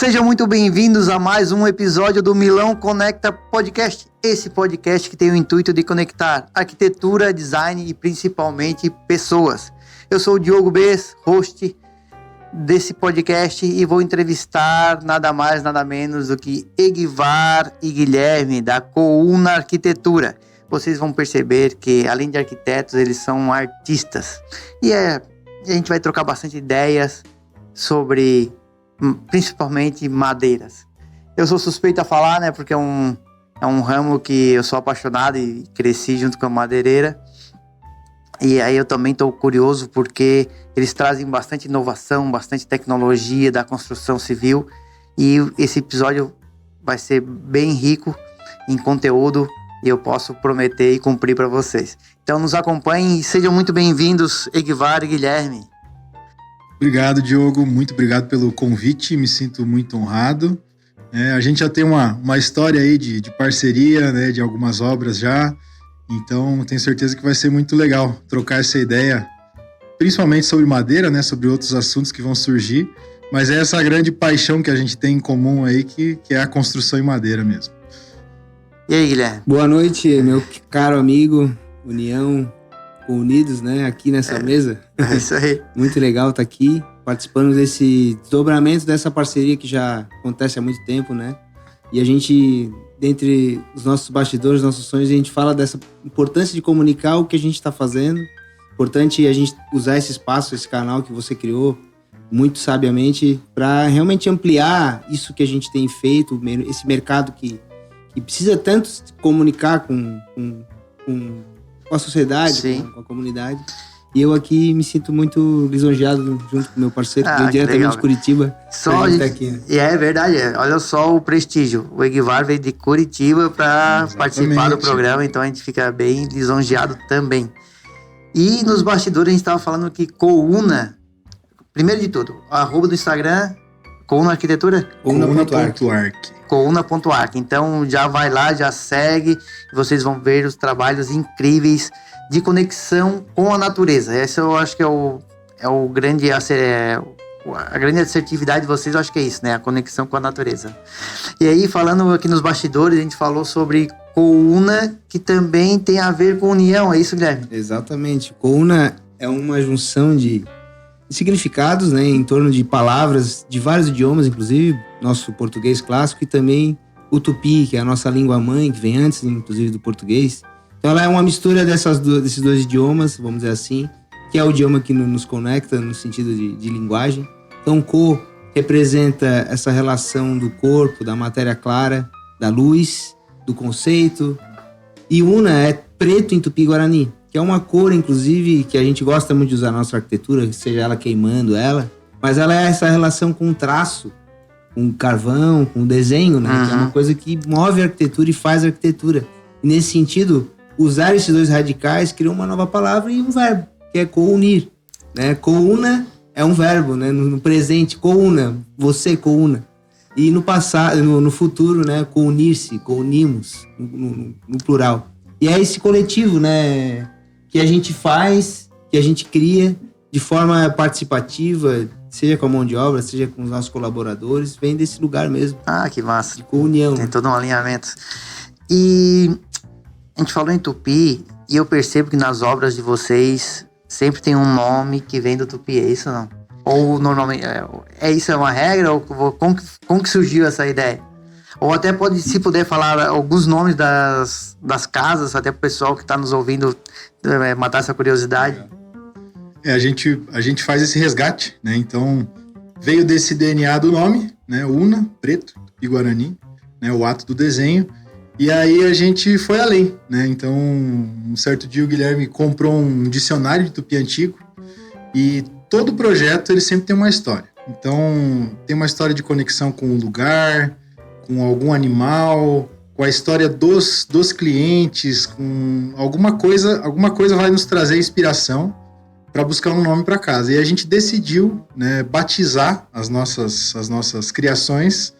Sejam muito bem-vindos a mais um episódio do Milão Conecta Podcast. Esse podcast que tem o intuito de conectar arquitetura, design e principalmente pessoas. Eu sou o Diogo Bess, host desse podcast e vou entrevistar nada mais, nada menos do que Egvar e Guilherme da Couna Arquitetura. Vocês vão perceber que, além de arquitetos, eles são artistas. E a gente vai trocar bastante ideias sobre, principalmente, madeiras. Eu sou suspeito a falar, né? Porque é um ramo que eu sou apaixonado e cresci junto com a madeireira. E aí eu também estou curioso porque eles trazem bastante inovação, bastante tecnologia da construção civil. E esse episódio vai ser bem rico em conteúdo e eu posso prometer e cumprir para vocês. Então nos acompanhem e sejam muito bem-vindos, Egvar e Guilherme. Obrigado, Diogo. Muito obrigado pelo convite. Me sinto muito honrado. A gente já tem uma história aí de parceria, né, de algumas obras já. Então, tenho certeza que vai ser muito legal trocar essa ideia, principalmente sobre madeira, né, sobre outros assuntos que vão surgir. Mas é essa grande paixão que a gente tem em comum aí, que é a construção em madeira mesmo. E aí, Guilherme? Boa noite, meu caro amigo. União, unidos, né, aqui nessa mesa. É isso aí. Muito legal estar aqui, participando desse desdobramento dessa parceria que já acontece há muito tempo, né? E a gente, dentre os nossos bastidores, nossos sonhos, a gente fala dessa importância de comunicar o que a gente está fazendo. Importante a gente usar esse espaço, esse canal que você criou, muito sabiamente, para realmente ampliar isso que a gente tem feito, esse mercado que precisa tanto se comunicar com a sociedade, com a comunidade. E eu aqui me sinto muito lisonjeado junto com o meu parceiro, que veio diretamente legal, de Curitiba. Só gente aqui, né? E é verdade, olha só o prestígio. O Egvar veio de Curitiba para participar do programa, então a gente fica bem lisonjeado também. E nos bastidores a gente estava falando que Couna, primeiro de tudo, arroba do Instagram, Couna Arquitetura? Couna.arc. Couna.arc. Então já vai lá, já segue, e vocês vão ver os trabalhos incríveis de conexão com a natureza. Essa eu acho que é o grande, a grande assertividade de vocês, eu acho que é isso, né? A conexão com a natureza. E aí, falando aqui nos bastidores, a gente falou sobre Couna, que também tem a ver com união, é isso, Guilherme? Exatamente. Couna é uma junção de significados, né? Em torno de palavras de vários idiomas, inclusive nosso português clássico e também o tupi, que é a nossa língua mãe, que vem antes, inclusive, do português. Então ela é uma mistura desses dois idiomas, vamos dizer assim, que é o idioma que nos conecta no sentido de linguagem. Então co representa essa relação do corpo, da matéria clara, da luz, do conceito. E una é preto em tupi-guarani, que é uma cor, inclusive, que a gente gosta muito de usar na nossa arquitetura, seja ela queimando ela, mas ela é essa relação com o traço, com o carvão, com o desenho, né? Uhum. Que é uma coisa que move a arquitetura e faz a arquitetura. E nesse sentido, usar esses dois radicais criou uma nova palavra e um verbo, que é counir, né? Couna é um verbo, né? No presente, couna, você couna. E no passado, no futuro, né? Counir-se, counimos, no plural. E é esse coletivo, né? Que a gente faz, que a gente cria de forma participativa, seja com a mão de obra, seja com os nossos colaboradores, vem desse lugar mesmo. Ah, que massa. De comunhão. Tem todo um alinhamento. E a gente falou em tupi e eu percebo que nas obras de vocês sempre tem um nome que vem do tupi, é isso ou não? Ou normalmente, isso é uma regra? Ou como que surgiu essa ideia? Ou até pode, se puder falar alguns nomes das casas, até pro pessoal que está nos ouvindo matar essa curiosidade. A gente faz esse resgate, né? Então, veio desse DNA do nome, né? Una, preto, tupi-guarani, né? O ato do desenho. E aí a gente foi além, né? Então, um certo dia o Guilherme comprou um dicionário de tupi antigo e todo projeto ele sempre tem uma história. Então, tem uma história de conexão com o lugar, com algum animal, com a história dos clientes, com alguma coisa vai nos trazer inspiração para buscar um nome para casa. E a gente decidiu, né, batizar as nossas criações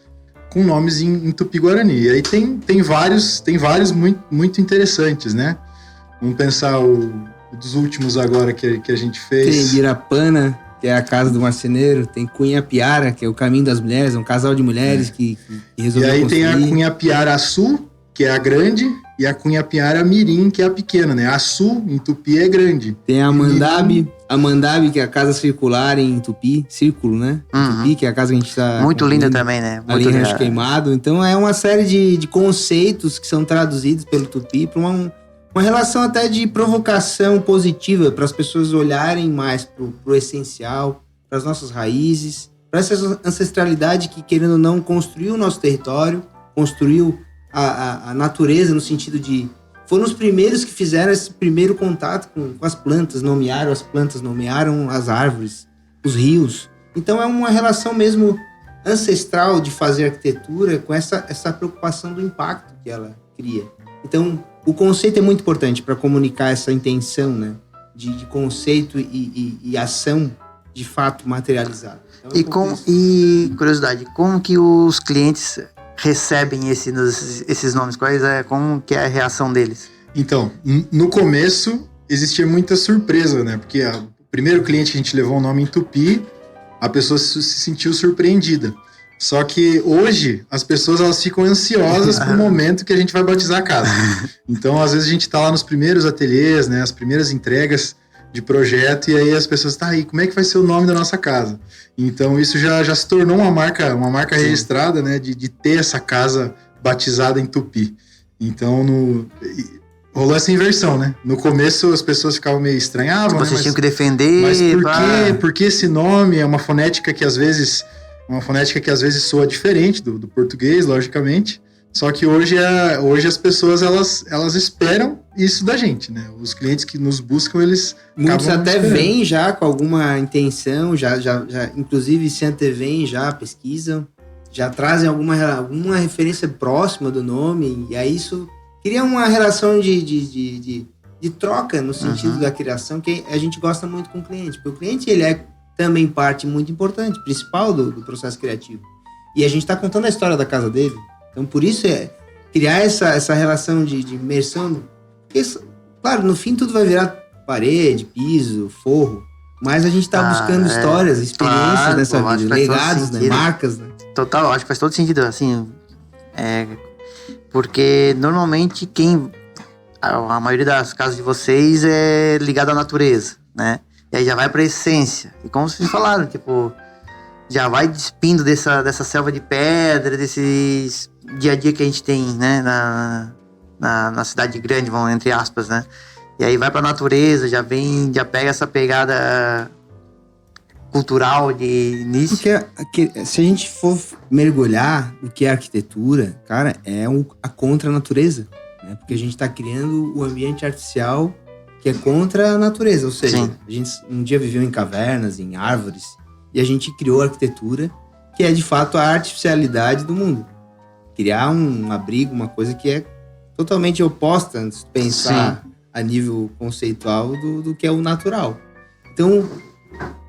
com nomes em tupi-guarani. E aí tem vários muito, muito interessantes, né? Vamos pensar dos últimos agora que a gente fez. Tem Ibirapana, que é a casa do marceneiro. Tem Cunhapiara, que é o caminho das mulheres, um casal de mulheres que resolveu E aí construir. tem a Cunhapiara Sul, que é a grande, e a Cunhapiara Mirim, que é a pequena, né? A Sul, em Tupi, é grande. Tem a Mandabe, que é a casa circular em Tupi, círculo, né? Tupi, que é a casa que a gente tá... Muito linda construindo. também, né? Ali Muito em Rancho linda. Queimado. Então é uma série de conceitos que são traduzidos pelo Tupi para uma relação até de provocação positiva, para as pessoas olharem mais pro essencial, para as nossas raízes, para essa ancestralidade que, querendo ou não, construiu o nosso território, construiu a natureza no sentido de... Foram os primeiros que fizeram esse primeiro contato com as plantas, nomearam as plantas, nomearam as árvores, os rios. Então é uma relação mesmo ancestral de fazer arquitetura com essa preocupação do impacto que ela cria. Então, o conceito é muito importante para comunicar essa intenção, né? De conceito e ação de fato materializada. Então, E curiosidade, como que os clientes recebem esses nomes? Como que é a reação deles? Então, no começo existia muita surpresa, né? Porque o primeiro cliente que a gente levou o nome em Tupi, a pessoa se sentiu surpreendida. Só que hoje as pessoas elas ficam ansiosas pro momento que a gente vai batizar a casa. Então, às vezes a gente tá lá nos primeiros ateliês, né? As primeiras entregas de projeto, e aí as pessoas, tá aí, como é que vai ser o nome da nossa casa? Então isso já se tornou uma marca registrada, né, de ter essa casa batizada em Tupi. Então rolou essa inversão, né? No começo as pessoas ficavam meio estranhavam, Vocês né? tinham que defender. Mas por que esse nome? É uma fonética que às vezes soa diferente do português, logicamente. Só que hoje as pessoas elas esperam isso da gente, né? Os clientes que nos buscam, eles muitos acabam até esperando. vêm já com alguma intenção, já inclusive se antevêm, já pesquisam, já trazem alguma referência próxima do nome, e aí isso cria uma relação de troca no sentido da criação, que a gente gosta muito com o cliente, porque o cliente ele é também parte muito importante, principal do processo criativo. E a gente está contando a história da casa dele. Então, por isso criar essa relação de imersão. Porque, claro, no fim tudo vai virar parede, piso, forro. Mas a gente está buscando histórias, experiências dessa vida, legados, né, marcas, né? Total, acho que faz todo sentido, assim. Porque normalmente a maioria das casas de vocês é ligada à natureza, né? E aí já vai pra essência. E como vocês falaram, tipo, já vai despindo dessa selva de pedra, desses dia a dia que a gente tem, né, na cidade grande, vamos entre aspas, né? E aí vai pra natureza, já pega essa pegada cultural de início. Porque se a gente for mergulhar no que é arquitetura, cara, é a contra a natureza, né? Porque a gente tá criando o ambiente artificial que é contra a natureza, ou seja, Sim. a gente um dia viveu em cavernas, em árvores, e a gente criou a arquitetura, que é de fato a artificialidade do mundo. Criar um abrigo, uma coisa que é totalmente oposta, antes de pensar a nível conceitual do que é o natural. Então,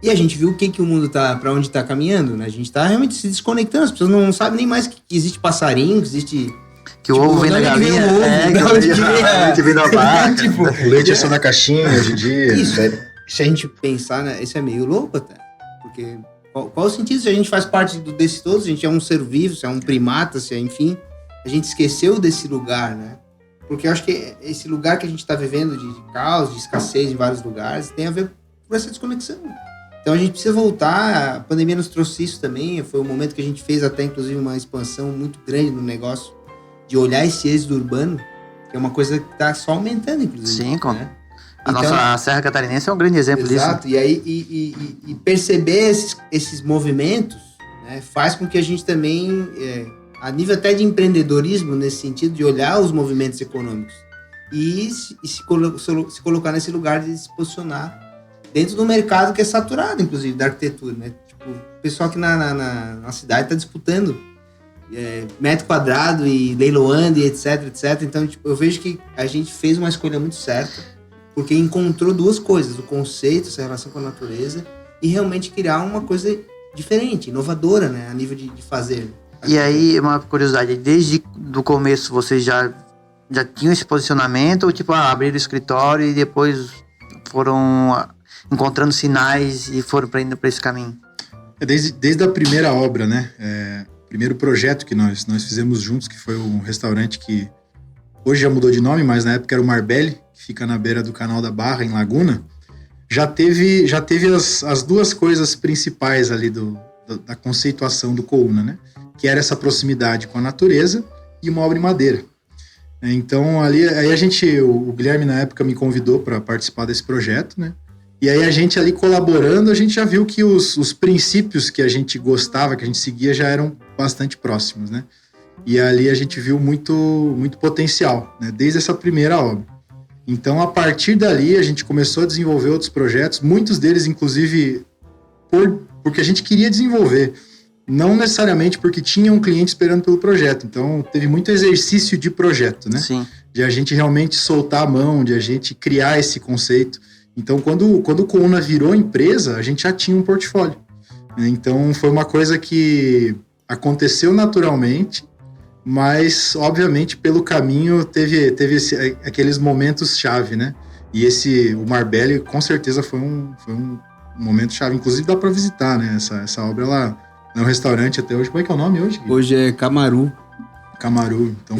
e a gente viu o que o mundo tá, para onde tá caminhando, né? A gente tá realmente se desconectando, as pessoas não sabem nem mais que existe passarinho, que existe... Que o ovo vem da galinha. Que o ovo vem da vaca. Tipo, O leite é só da caixinha hoje em dia. isso, se a gente pensar, né, isso é meio louco até. Porque qual o sentido se a gente faz parte desse todo? Se a gente é um ser vivo, se é um primata, se é, enfim, a gente esqueceu desse lugar, né? Porque eu acho que esse lugar que a gente está vivendo de caos, de escassez em vários lugares, tem a ver com essa desconexão. Então a gente precisa voltar, a pandemia nos trouxe isso também, foi um momento que a gente fez até, inclusive, uma expansão muito grande no negócio, de olhar esse êxodo urbano, que é uma coisa que está só aumentando, inclusive. Sim, né? Nossa Serra Catarinense é um grande exemplo disso. Exato, e aí e perceber esses movimentos, né, faz com que a gente também, a nível até de empreendedorismo, nesse sentido, de olhar os movimentos econômicos e se colocar nesse lugar de se posicionar dentro do mercado que é saturado, inclusive, da arquitetura, né? Tipo, o pessoal que na cidade está disputando metro quadrado e leiloando e etc. Então, tipo, eu vejo que a gente fez uma escolha muito certa, porque encontrou duas coisas, o conceito, essa relação com a natureza, e realmente criar uma coisa diferente, inovadora, né, a nível de fazer. E aí, uma curiosidade, desde o começo vocês já tinham esse posicionamento, ou tipo, abriram o escritório e depois foram encontrando sinais e foram indo para esse caminho? Desde a primeira obra, né? Primeiro projeto que nós fizemos juntos, que foi um restaurante que hoje já mudou de nome, mas na época era o Marbelli, que fica na beira do Canal da Barra, em Laguna. Já teve as duas coisas principais ali da conceituação do Couna, né? Que era essa proximidade com a natureza e uma obra em madeira. Então, aí o Guilherme, na época, me convidou para participar desse projeto, né? E aí a gente ali colaborando, a gente já viu que os princípios que a gente gostava, que a gente seguia, já eram bastante próximos, né? E ali a gente viu muito, muito potencial, né? Desde essa primeira obra. Então, a partir dali, a gente começou a desenvolver outros projetos, muitos deles, inclusive, porque a gente queria desenvolver, não necessariamente porque tinha um cliente esperando pelo projeto. Então, teve muito exercício de projeto, né? Sim. De a gente realmente soltar a mão, de a gente criar esse conceito. Então, quando o Couna virou empresa, a gente já tinha um portfólio. Então, foi uma coisa que aconteceu naturalmente, mas, obviamente, pelo caminho teve aqueles momentos-chave, né? E o Marbelli, com certeza, foi um momento-chave. Inclusive, dá para visitar, né? Essa obra lá é um restaurante até hoje. Como é que é o nome hoje? Hoje é Camaru. Então,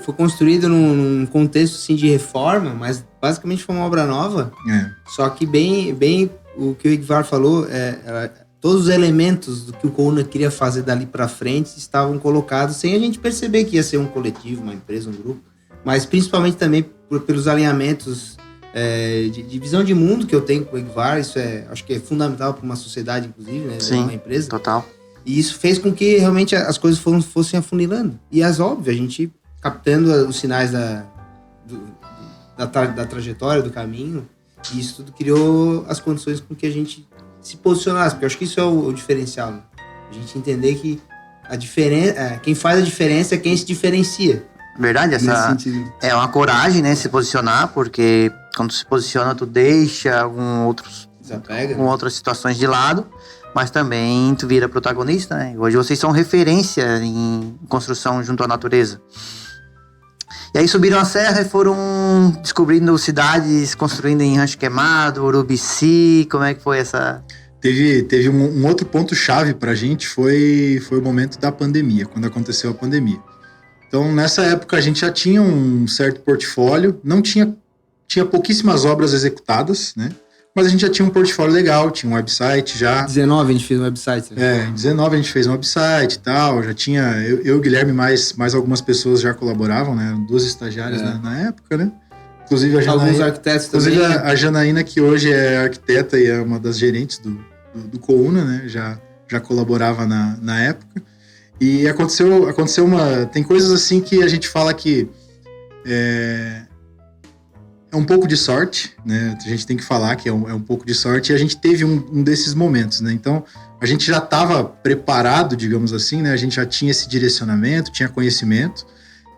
Foi construído num contexto assim, de reforma, mas basicamente foi uma obra nova. Só que bem o que o Igvar falou, todos os elementos do que o Couna queria fazer dali para frente estavam colocados sem a gente perceber que ia ser um coletivo, uma empresa, um grupo, mas principalmente também pelos alinhamentos de visão de mundo que eu tenho com o Igvar. Isso acho que é fundamental para uma sociedade, inclusive, né? Sim, uma empresa. Total. E isso fez com que realmente as coisas fossem afunilando. E óbvio, a gente captando os sinais da trajetória, do caminho, e isso tudo criou as condições com que a gente se posicionasse, porque eu acho que isso é o diferencial, né? A gente entender que quem faz a diferença é quem se diferencia. Verdade, essa é uma coragem, né, se posicionar, porque quando se posiciona tu deixa outras situações de lado, mas também tu vira protagonista, né? Hoje vocês são referência em construção junto à natureza. E aí subiram a serra e foram descobrindo cidades, construindo em Rancho Queimado, Urubici. Como é que foi essa... Teve um outro ponto-chave pra gente, foi o momento da pandemia, quando aconteceu a pandemia. Então, nessa época, a gente já tinha um certo portfólio, tinha pouquíssimas obras executadas, né? Mas a gente já tinha um portfólio legal, tinha um website já. Em 19 a gente fez um website. Né? Em 19 a gente fez um website e tal, já tinha... Eu e o Guilherme, mais algumas pessoas já colaboravam, né? 2 estagiárias na época, né? Inclusive a Janaína... Alguns arquitetos também. Inclusive a Janaína, que hoje é arquiteta e é uma das gerentes do Couna, né? Já colaborava na época. E aconteceu uma... Tem coisas assim que a gente fala que... É um pouco de sorte, né? A gente tem que falar que é um pouco de sorte, e a gente teve um desses momentos, né? Então, a gente já estava preparado, digamos assim, né? A gente já tinha esse direcionamento, tinha conhecimento.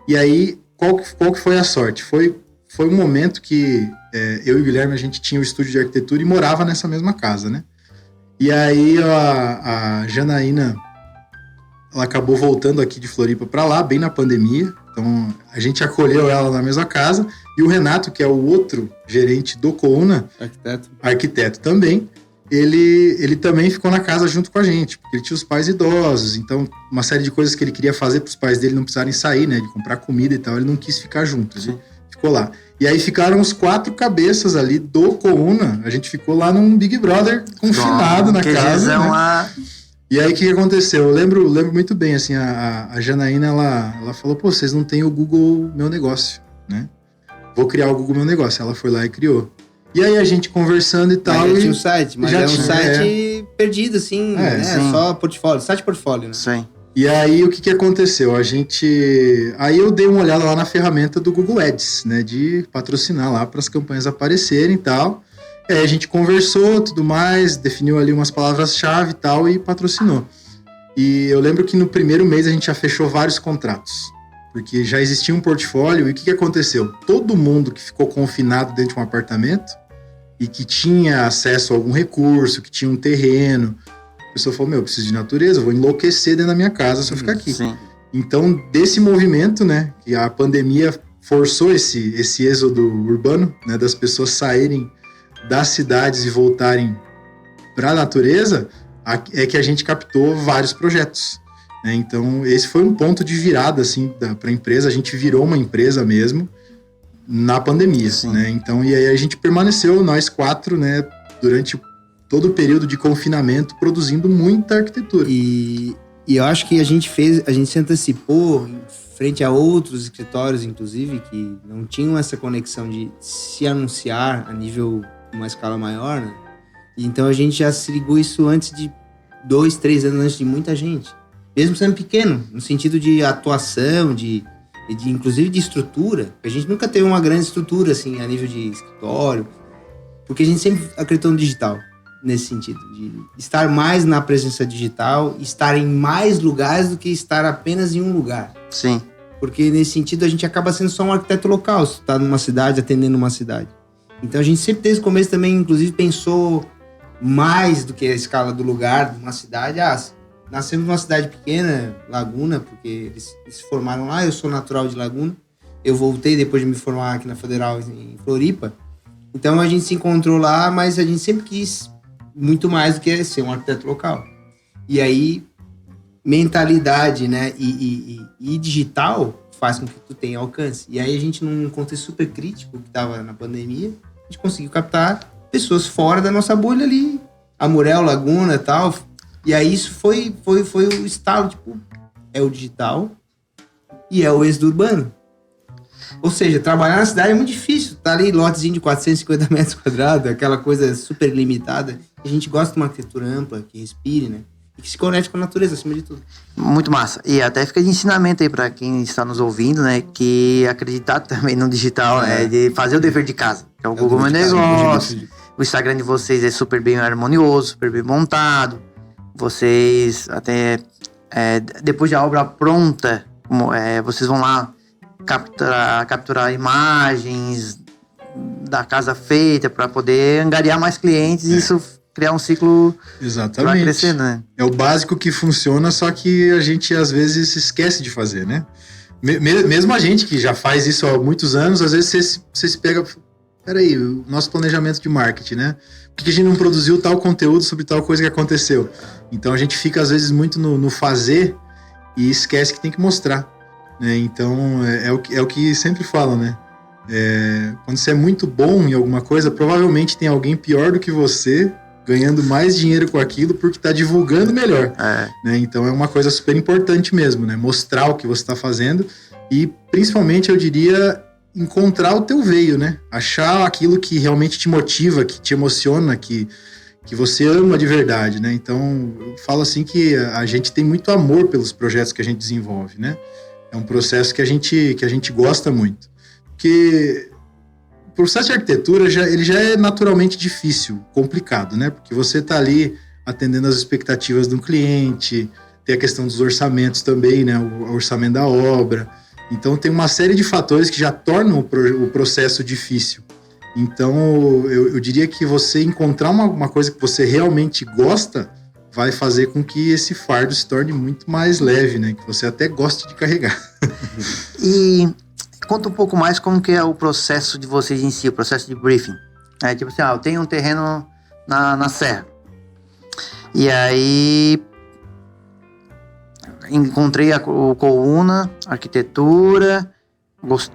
E aí, qual que foi a sorte? Foi um momento que eu e o Guilherme, a gente tinha o estúdio de arquitetura e morava nessa mesma casa, né? E aí, a Janaína, ela acabou voltando aqui de Floripa para lá, bem na pandemia. Então, a gente acolheu ela na mesma casa. E o Renato, que é o outro gerente do Couna, arquiteto também, ele também ficou na casa junto com a gente, porque ele tinha os pais idosos. Então, uma série de coisas que ele queria fazer para os pais dele não precisarem sair, né? De comprar comida e tal, ele não quis ficar junto. Ele ficou lá. E aí ficaram os 4 cabeças ali do Couna. A gente ficou lá num Big Brother confinado na casa. Né? E aí, o que aconteceu? Eu lembro muito bem, assim, a Janaína, ela falou, pô, vocês não têm o Google Meu Negócio, né? Vou criar o Google Meu Negócio. Ela foi lá e criou. E aí, a gente conversando e tal... Já tinha um site, mas é um site perdido, assim, né? Só portfólio, site portfólio, né? Sim. E aí, o que aconteceu? Aí eu dei uma olhada lá na ferramenta do Google Ads, né? De patrocinar lá para as campanhas aparecerem e tal. Aí a gente conversou, tudo mais, definiu ali umas palavras-chave e tal e patrocinou. E eu lembro que no primeiro mês a gente já fechou vários contratos, porque já existia um portfólio. E o que aconteceu? Todo mundo que ficou confinado dentro de um apartamento e que tinha acesso a algum recurso, que tinha um terreno, a pessoa falou, eu preciso de natureza, eu vou enlouquecer dentro da minha casa se eu ficar aqui. Sim. Então, desse movimento, né, que a pandemia forçou esse êxodo urbano, né, das pessoas saírem das cidades e voltarem para a natureza, é que a gente captou vários projetos, né? Então, esse foi um ponto de virada, assim, para a empresa. A gente virou uma empresa mesmo na pandemia, né? Então, e aí a gente permaneceu, nós 4, né, durante todo o período de confinamento, produzindo muita arquitetura. E eu acho que a gente se antecipou em frente a outros escritórios, inclusive, que não tinham essa conexão de se anunciar a nível, uma escala maior, né? E então a gente já se ligou isso antes de 2, 3 anos antes de muita gente. Mesmo sendo pequeno, no sentido de atuação, inclusive de estrutura. A gente nunca teve uma grande estrutura, assim, a nível de escritório, porque a gente sempre acreditou no digital, nesse sentido, de estar mais na presença digital, estar em mais lugares do que estar apenas em um lugar. Sim. Porque nesse sentido a gente acaba sendo só um arquiteto local, se está numa cidade, atendendo uma cidade. Então a gente sempre desde o começo também, inclusive, pensou mais do que a escala do lugar, de uma cidade. Nascemos numa cidade pequena, Laguna, porque eles se formaram lá, eu sou natural de Laguna. Eu voltei depois de me formar aqui na Federal, em Floripa. Então a gente se encontrou lá, mas a gente sempre quis muito mais do que ser um arquiteto local. E aí, mentalidade, né, e digital faz com que tu tenha alcance. E aí a gente, num contexto super crítico, que estava na pandemia, a gente conseguiu captar pessoas fora da nossa bolha ali, Amurel, Laguna e tal. E aí isso foi o estalo, tipo, é o digital e é o êxodo urbano. Ou seja, trabalhar na cidade é muito difícil. Tá ali lotezinho de 450 metros quadrados, aquela coisa super limitada. A gente gosta de uma arquitetura ampla, que respire, né? E que se conecte com a natureza, acima de tudo. Muito massa. E até fica de ensinamento aí para quem está nos ouvindo, né? Que acreditar também no digital, né? De fazer o dever de casa. Que é o Google Meu Negócio. O Instagram de vocês é super bem harmonioso, super bem montado. Vocês até... depois da obra pronta, vocês vão lá capturar imagens da casa feita para poder angariar mais clientes e isso criar um ciclo para crescer, né? É o básico que funciona, só que a gente às vezes esquece de fazer, né? Mesmo a gente que já faz isso há muitos anos, às vezes você se pega... Peraí, o nosso planejamento de marketing, né? Por que a gente não produziu tal conteúdo sobre tal coisa que aconteceu? Então a gente fica às vezes muito no fazer e esquece que tem que mostrar, né? Então é o que sempre falam, né? Quando você é muito bom em alguma coisa, provavelmente tem alguém pior do que você ganhando mais dinheiro com aquilo porque está divulgando melhor, né? Então é uma coisa super importante mesmo, né? Mostrar o que você está fazendo e principalmente eu diria encontrar o teu veio, né? Achar aquilo que realmente te motiva, que te emociona, que você ama de verdade, né? Então eu falo assim que a gente tem muito amor pelos projetos que a gente desenvolve, né? É um processo que a gente gosta muito. Porque o processo de arquitetura ele já é naturalmente difícil, complicado, né? Porque você está ali atendendo as expectativas do cliente, tem a questão dos orçamentos também, né? O orçamento da obra. Então tem uma série de fatores que já tornam o processo difícil. Então eu diria que você encontrar uma coisa que você realmente gosta vai fazer com que esse fardo se torne muito mais leve, né? Que você até goste de carregar. E conta um pouco mais como que é o processo de vocês em si, o processo de briefing. Tipo assim, eu tenho um terreno na serra. E aí encontrei o Couna, arquitetura,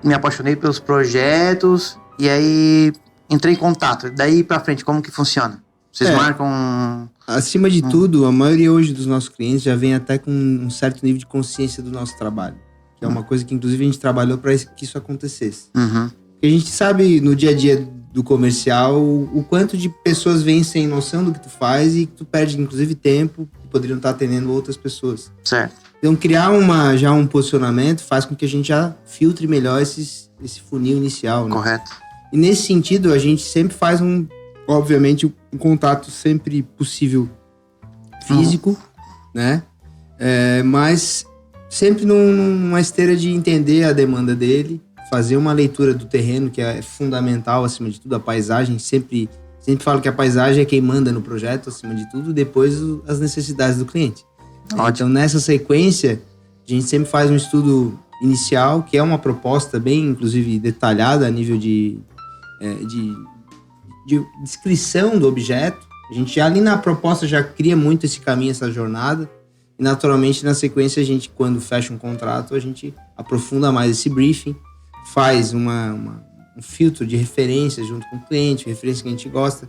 me apaixonei pelos projetos e aí entrei em contato. Daí pra frente, como que funciona? Vocês marcam... Acima de tudo, a maioria hoje dos nossos clientes já vem até com um certo nível de consciência do nosso trabalho. Que é uma coisa que, inclusive, a gente trabalhou para que isso acontecesse. Uhum. Porque a gente sabe, no dia a dia do comercial, o quanto de pessoas vêm sem noção do que tu faz e que tu perde, inclusive, tempo que poderiam estar atendendo outras pessoas. Certo. Então, criar já um posicionamento faz com que a gente já filtre melhor esse funil inicial, né? Correto. E, nesse sentido, a gente sempre faz obviamente, um contato sempre possível físico, né? Mas sempre numa esteira de entender a demanda dele, fazer uma leitura do terreno, que é fundamental, acima de tudo, a paisagem. Sempre falo que a paisagem é quem manda no projeto, acima de tudo, depois as necessidades do cliente. Ótimo. Então, nessa sequência, a gente sempre faz um estudo inicial, que é uma proposta bem, inclusive, detalhada a nível de de descrição do objeto. A gente já ali na proposta já cria muito esse caminho, essa jornada. E naturalmente na sequência a gente, quando fecha um contrato, a gente aprofunda mais esse briefing, faz um filtro de referências junto com o cliente, referência que a gente gosta.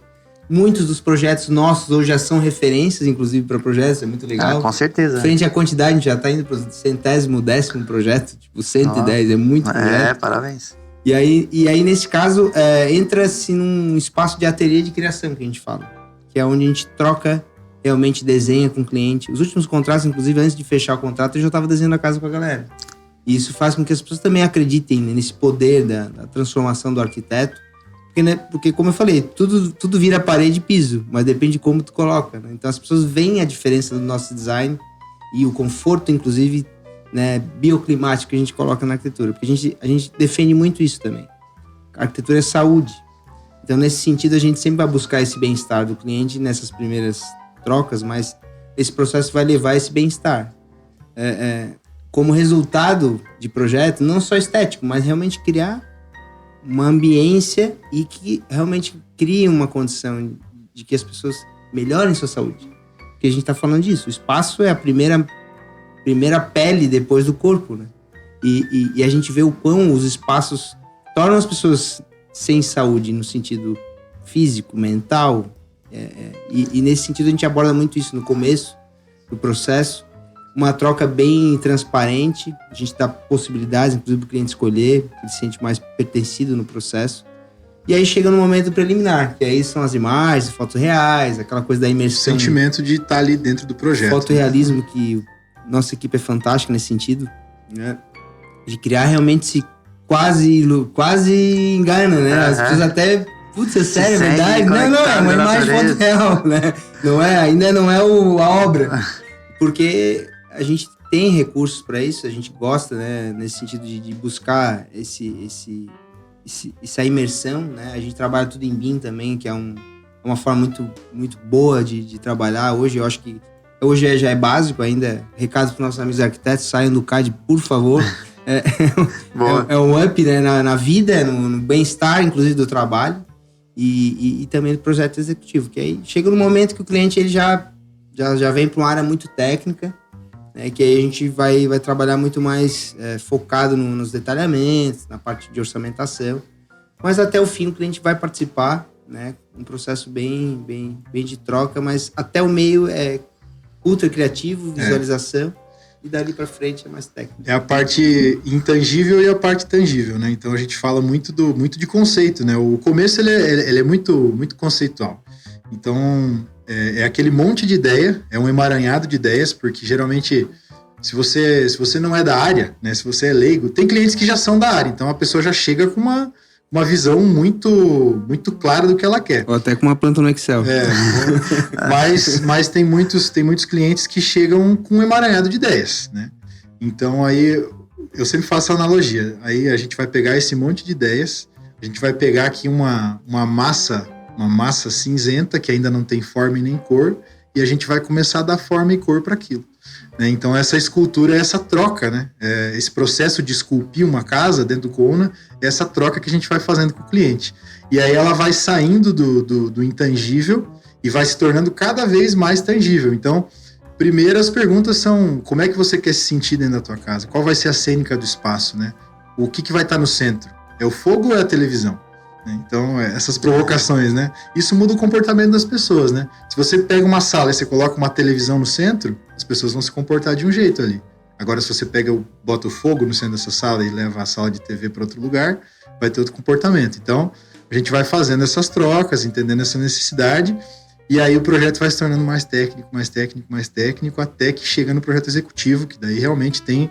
Muitos dos projetos nossos hoje já são referências, inclusive para projetos, é muito legal. Com certeza. Frente à quantidade, a gente já está indo para o 110º projeto, tipo 110, é muito projeto. Parabéns. E aí nesse caso, entra-se num espaço de ateliê de criação que a gente fala, que é onde a gente troca, realmente desenha com o cliente. Os últimos contratos, inclusive, antes de fechar o contrato, eu já estava desenhando a casa com a galera. E isso faz com que as pessoas também acreditem, né, nesse poder da transformação do arquiteto. Porque, como eu falei, tudo vira parede e piso, mas depende de como tu coloca, né? Então as pessoas veem a diferença do nosso design e o conforto, inclusive, né, bioclimático que a gente coloca na arquitetura. Porque a gente defende muito isso também. A arquitetura é saúde. Então, nesse sentido, a gente sempre vai buscar esse bem-estar do cliente nessas primeiras trocas, mas esse processo vai levar esse bem-estar. Como resultado de projeto, não só estético, mas realmente criar uma ambiência e que realmente crie uma condição de que as pessoas melhorem sua saúde. Porque a gente está falando disso. O espaço é a primeira pele depois do corpo, né? E a gente vê o quão os espaços tornam as pessoas sem saúde no sentido físico, mental. E nesse sentido a gente aborda muito isso no começo do processo. Uma troca bem transparente, a gente dá possibilidades, inclusive, para o cliente escolher, ele se sente mais pertencido no processo. E aí chega no momento preliminar, que aí são as imagens, fotos reais, aquela coisa da imersão. O sentimento de estar ali dentro do projeto. Fotorrealismo, que nossa equipe é fantástica nesse sentido, né? De criar realmente esse quase engana, né? As pessoas até... Putz, é sério, é verdade? Não, é uma imagem foto real, né? Ainda não é a obra. Porque a gente tem recursos para isso, a gente gosta, né, nesse sentido de buscar essa imersão, né? A gente trabalha tudo em BIM também, que é uma forma muito, muito boa de trabalhar. Hoje eu acho que já é básico ainda. Recado para os nossos amigos arquitetos, saiam do CAD, por favor. É um up, né, na vida, no bem-estar, inclusive, do trabalho e também do projeto executivo. Que aí chega no momento que o cliente ele já vem para uma área muito técnica, né, que aí a gente vai trabalhar muito mais focado nos detalhamentos, na parte de orçamentação. Mas até o fim o cliente vai participar, né, um processo bem de troca, mas até o meio é ultra criativo, visualização, e dali para frente é mais técnico. É a parte intangível e a parte tangível, né? Então a gente fala muito de conceito, né? O começo ele é muito, muito conceitual. Então é aquele monte de ideia, é um emaranhado de ideias, porque geralmente se você não é da área, né? Se você é leigo, tem clientes que já são da área, então a pessoa já chega com uma visão muito, muito clara do que ela quer. Ou até com uma planta no Excel. Mas tem muitos clientes que chegam com um emaranhado de ideias, né? Então aí eu sempre faço a analogia. Aí a gente vai pegar esse monte de ideias, a gente vai pegar aqui uma massa cinzenta que ainda não tem forma e nem cor, e a gente vai começar a dar forma e cor para aquilo. Né? Então essa escultura é essa troca, né? Esse processo de esculpir uma casa dentro do Kouna é essa troca que a gente vai fazendo com o cliente. E aí ela vai saindo do intangível e vai se tornando cada vez mais tangível. Então, primeiro as perguntas são: como é que você quer se sentir dentro da tua casa? Qual vai ser a cênica do espaço, né? O que vai estar no centro? É o fogo ou é a televisão? Então, essas provocações, né? Isso muda o comportamento das pessoas, né? Se você pega uma sala e você coloca uma televisão no centro, as pessoas vão se comportar de um jeito ali. Agora, se você bota o fogo no centro dessa sala e leva a sala de TV para outro lugar, vai ter outro comportamento. Então, a gente vai fazendo essas trocas, entendendo essa necessidade, e aí o projeto vai se tornando mais técnico, até que chega no projeto executivo, que daí realmente tem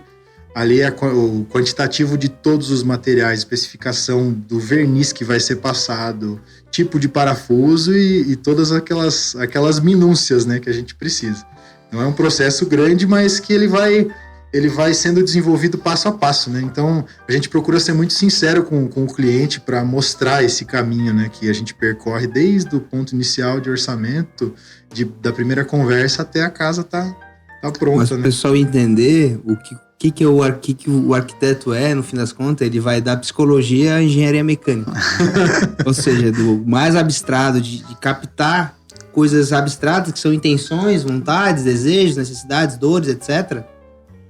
ali o quantitativo de todos os materiais, especificação do verniz que vai ser passado, tipo de parafuso e todas aquelas minúcias, né, que a gente precisa. Então é um processo grande, mas que ele vai sendo desenvolvido passo a passo, né? Então a gente procura ser muito sincero com o cliente para mostrar esse caminho, né, que a gente percorre desde o ponto inicial de orçamento, da primeira conversa até a casa tá pronta. Mas né? o pessoal entender que o arquiteto é, no fim das contas, ele vai dar psicologia à engenharia mecânica. Ou seja, do mais abstrato, de captar coisas abstratas, que são intenções, vontades, desejos, necessidades, dores, etc.,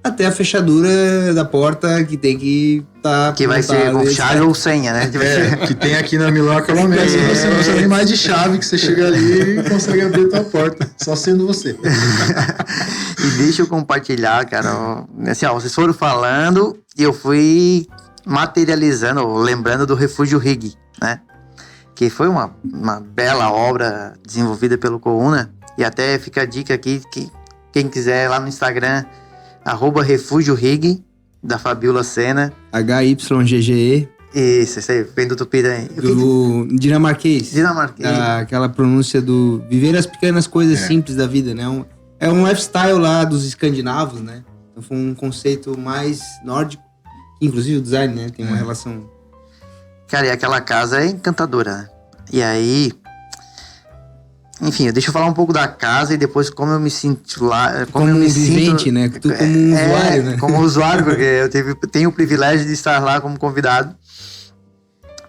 até a fechadura da porta que tem que estar... Que vai ser com chave ou senha, né? Que tem aqui na Milão aquela mesa. Você não precisa nem mais de chave, que você chega ali e consegue abrir a tua porta, só sendo você. E deixa eu compartilhar, cara. Assim, ó, vocês foram falando e eu fui materializando, lembrando do Refúgio Rig, né? Que foi uma bela obra desenvolvida pelo Couna. E até fica a dica aqui que quem quiser lá no Instagram, @Refúgio Rig, da Fabiola Sena. HYGGE. Isso aí, vem do Tupi também. Do dinamarquês. Aquela pronúncia do viver as pequenas coisas simples da vida, né? É um lifestyle lá dos escandinavos, né? Então foi um conceito mais nórdico. Inclusive o design, né? Tem uma relação... Cara, e aquela casa é encantadora, né? E aí... Enfim, deixa eu falar um pouco da casa e depois como eu me sinto lá... Como um vivente, né? Tu como um usuário, né? Como usuário, porque eu tenho o privilégio de estar lá como convidado.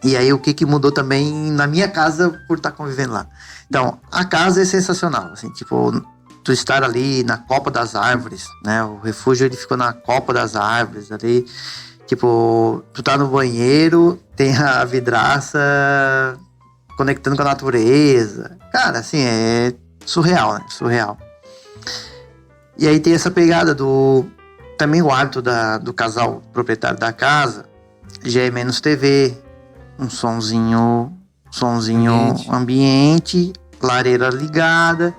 E aí, o que mudou também na minha casa por estar convivendo lá. Então, a casa é sensacional, assim, tipo... Tu estar ali na copa das árvores, né? O refúgio, ele ficou na copa das árvores ali. Tipo, tu tá no banheiro, tem a vidraça conectando com a natureza. Cara, assim, é surreal, né? Surreal. E aí tem essa pegada do... Também o hábito do casal proprietário da casa já é menos TV, um sonzinho ambiente, lareira ligada,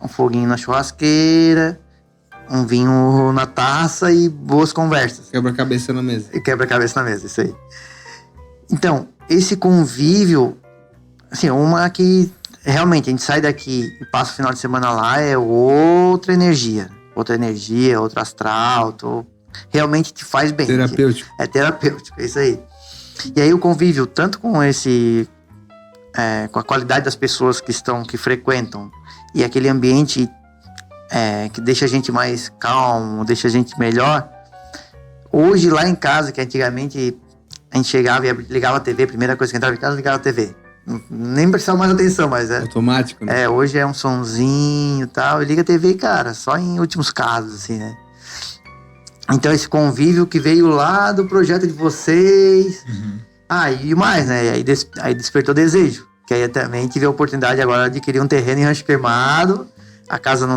um foguinho na churrasqueira, um vinho na taça e boas conversas. Quebra-cabeça na mesa. E quebra-cabeça na mesa, isso aí. Então, esse convívio, assim, uma que realmente a gente sai daqui e passa o final de semana lá, é outra energia, outro astral, realmente te faz bem. Terapêutico. É terapêutico, é isso aí. E aí o convívio, tanto com com a qualidade das pessoas que frequentam, e aquele ambiente que deixa a gente mais calmo, deixa a gente melhor. Hoje, lá em casa, que antigamente a gente chegava e ligava a TV, a primeira coisa que entrava em casa, ligava a TV. Nem prestava mais atenção, mas automático, né? Hoje é um sonzinho e tal, e liga a TV, cara, só em últimos casos, assim, né? Então, esse convívio que veio lá do projeto de vocês. E mais, né? Aí despertou desejo. Que aí também tive a oportunidade agora de adquirir um terreno em Rancho Queimado. A casa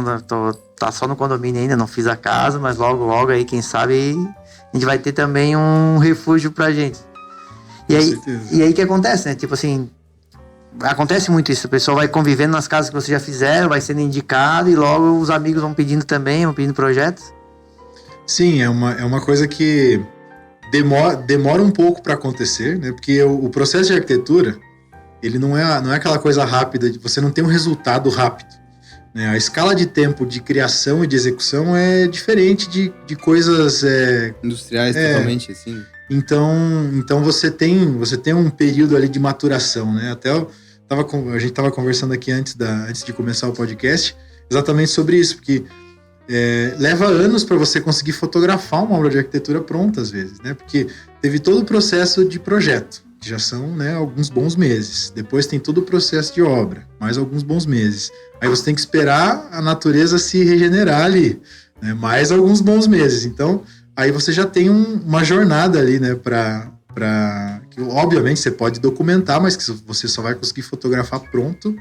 tá só no condomínio ainda, não fiz a casa, mas logo aí, quem sabe, a gente vai ter também um refúgio pra gente. E aí o que acontece, né? Tipo assim, acontece muito isso. O pessoal vai convivendo nas casas que vocês já fizeram, vai sendo indicado e logo os amigos vão pedindo também, vão pedindo projetos. Sim, é uma coisa que demora um pouco para acontecer, né? Porque o processo de arquitetura, ele não é aquela coisa rápida, você não tem um resultado rápido, né? A escala de tempo de criação e de execução é diferente de coisas... industriais, totalmente, assim. Então você tem um período ali de maturação, né? Até a gente estava conversando aqui antes de começar o podcast, exatamente sobre isso, porque leva anos para você conseguir fotografar uma obra de arquitetura pronta, às vezes, né? Porque teve todo o processo de projeto, que já são, né, alguns bons meses. Depois tem todo o processo de obra, mais alguns bons meses. Aí você tem que esperar a natureza se regenerar ali, né? Mais alguns bons meses. Então, aí você já tem uma jornada ali, né, que obviamente você pode documentar, mas que você só vai conseguir fotografar pronto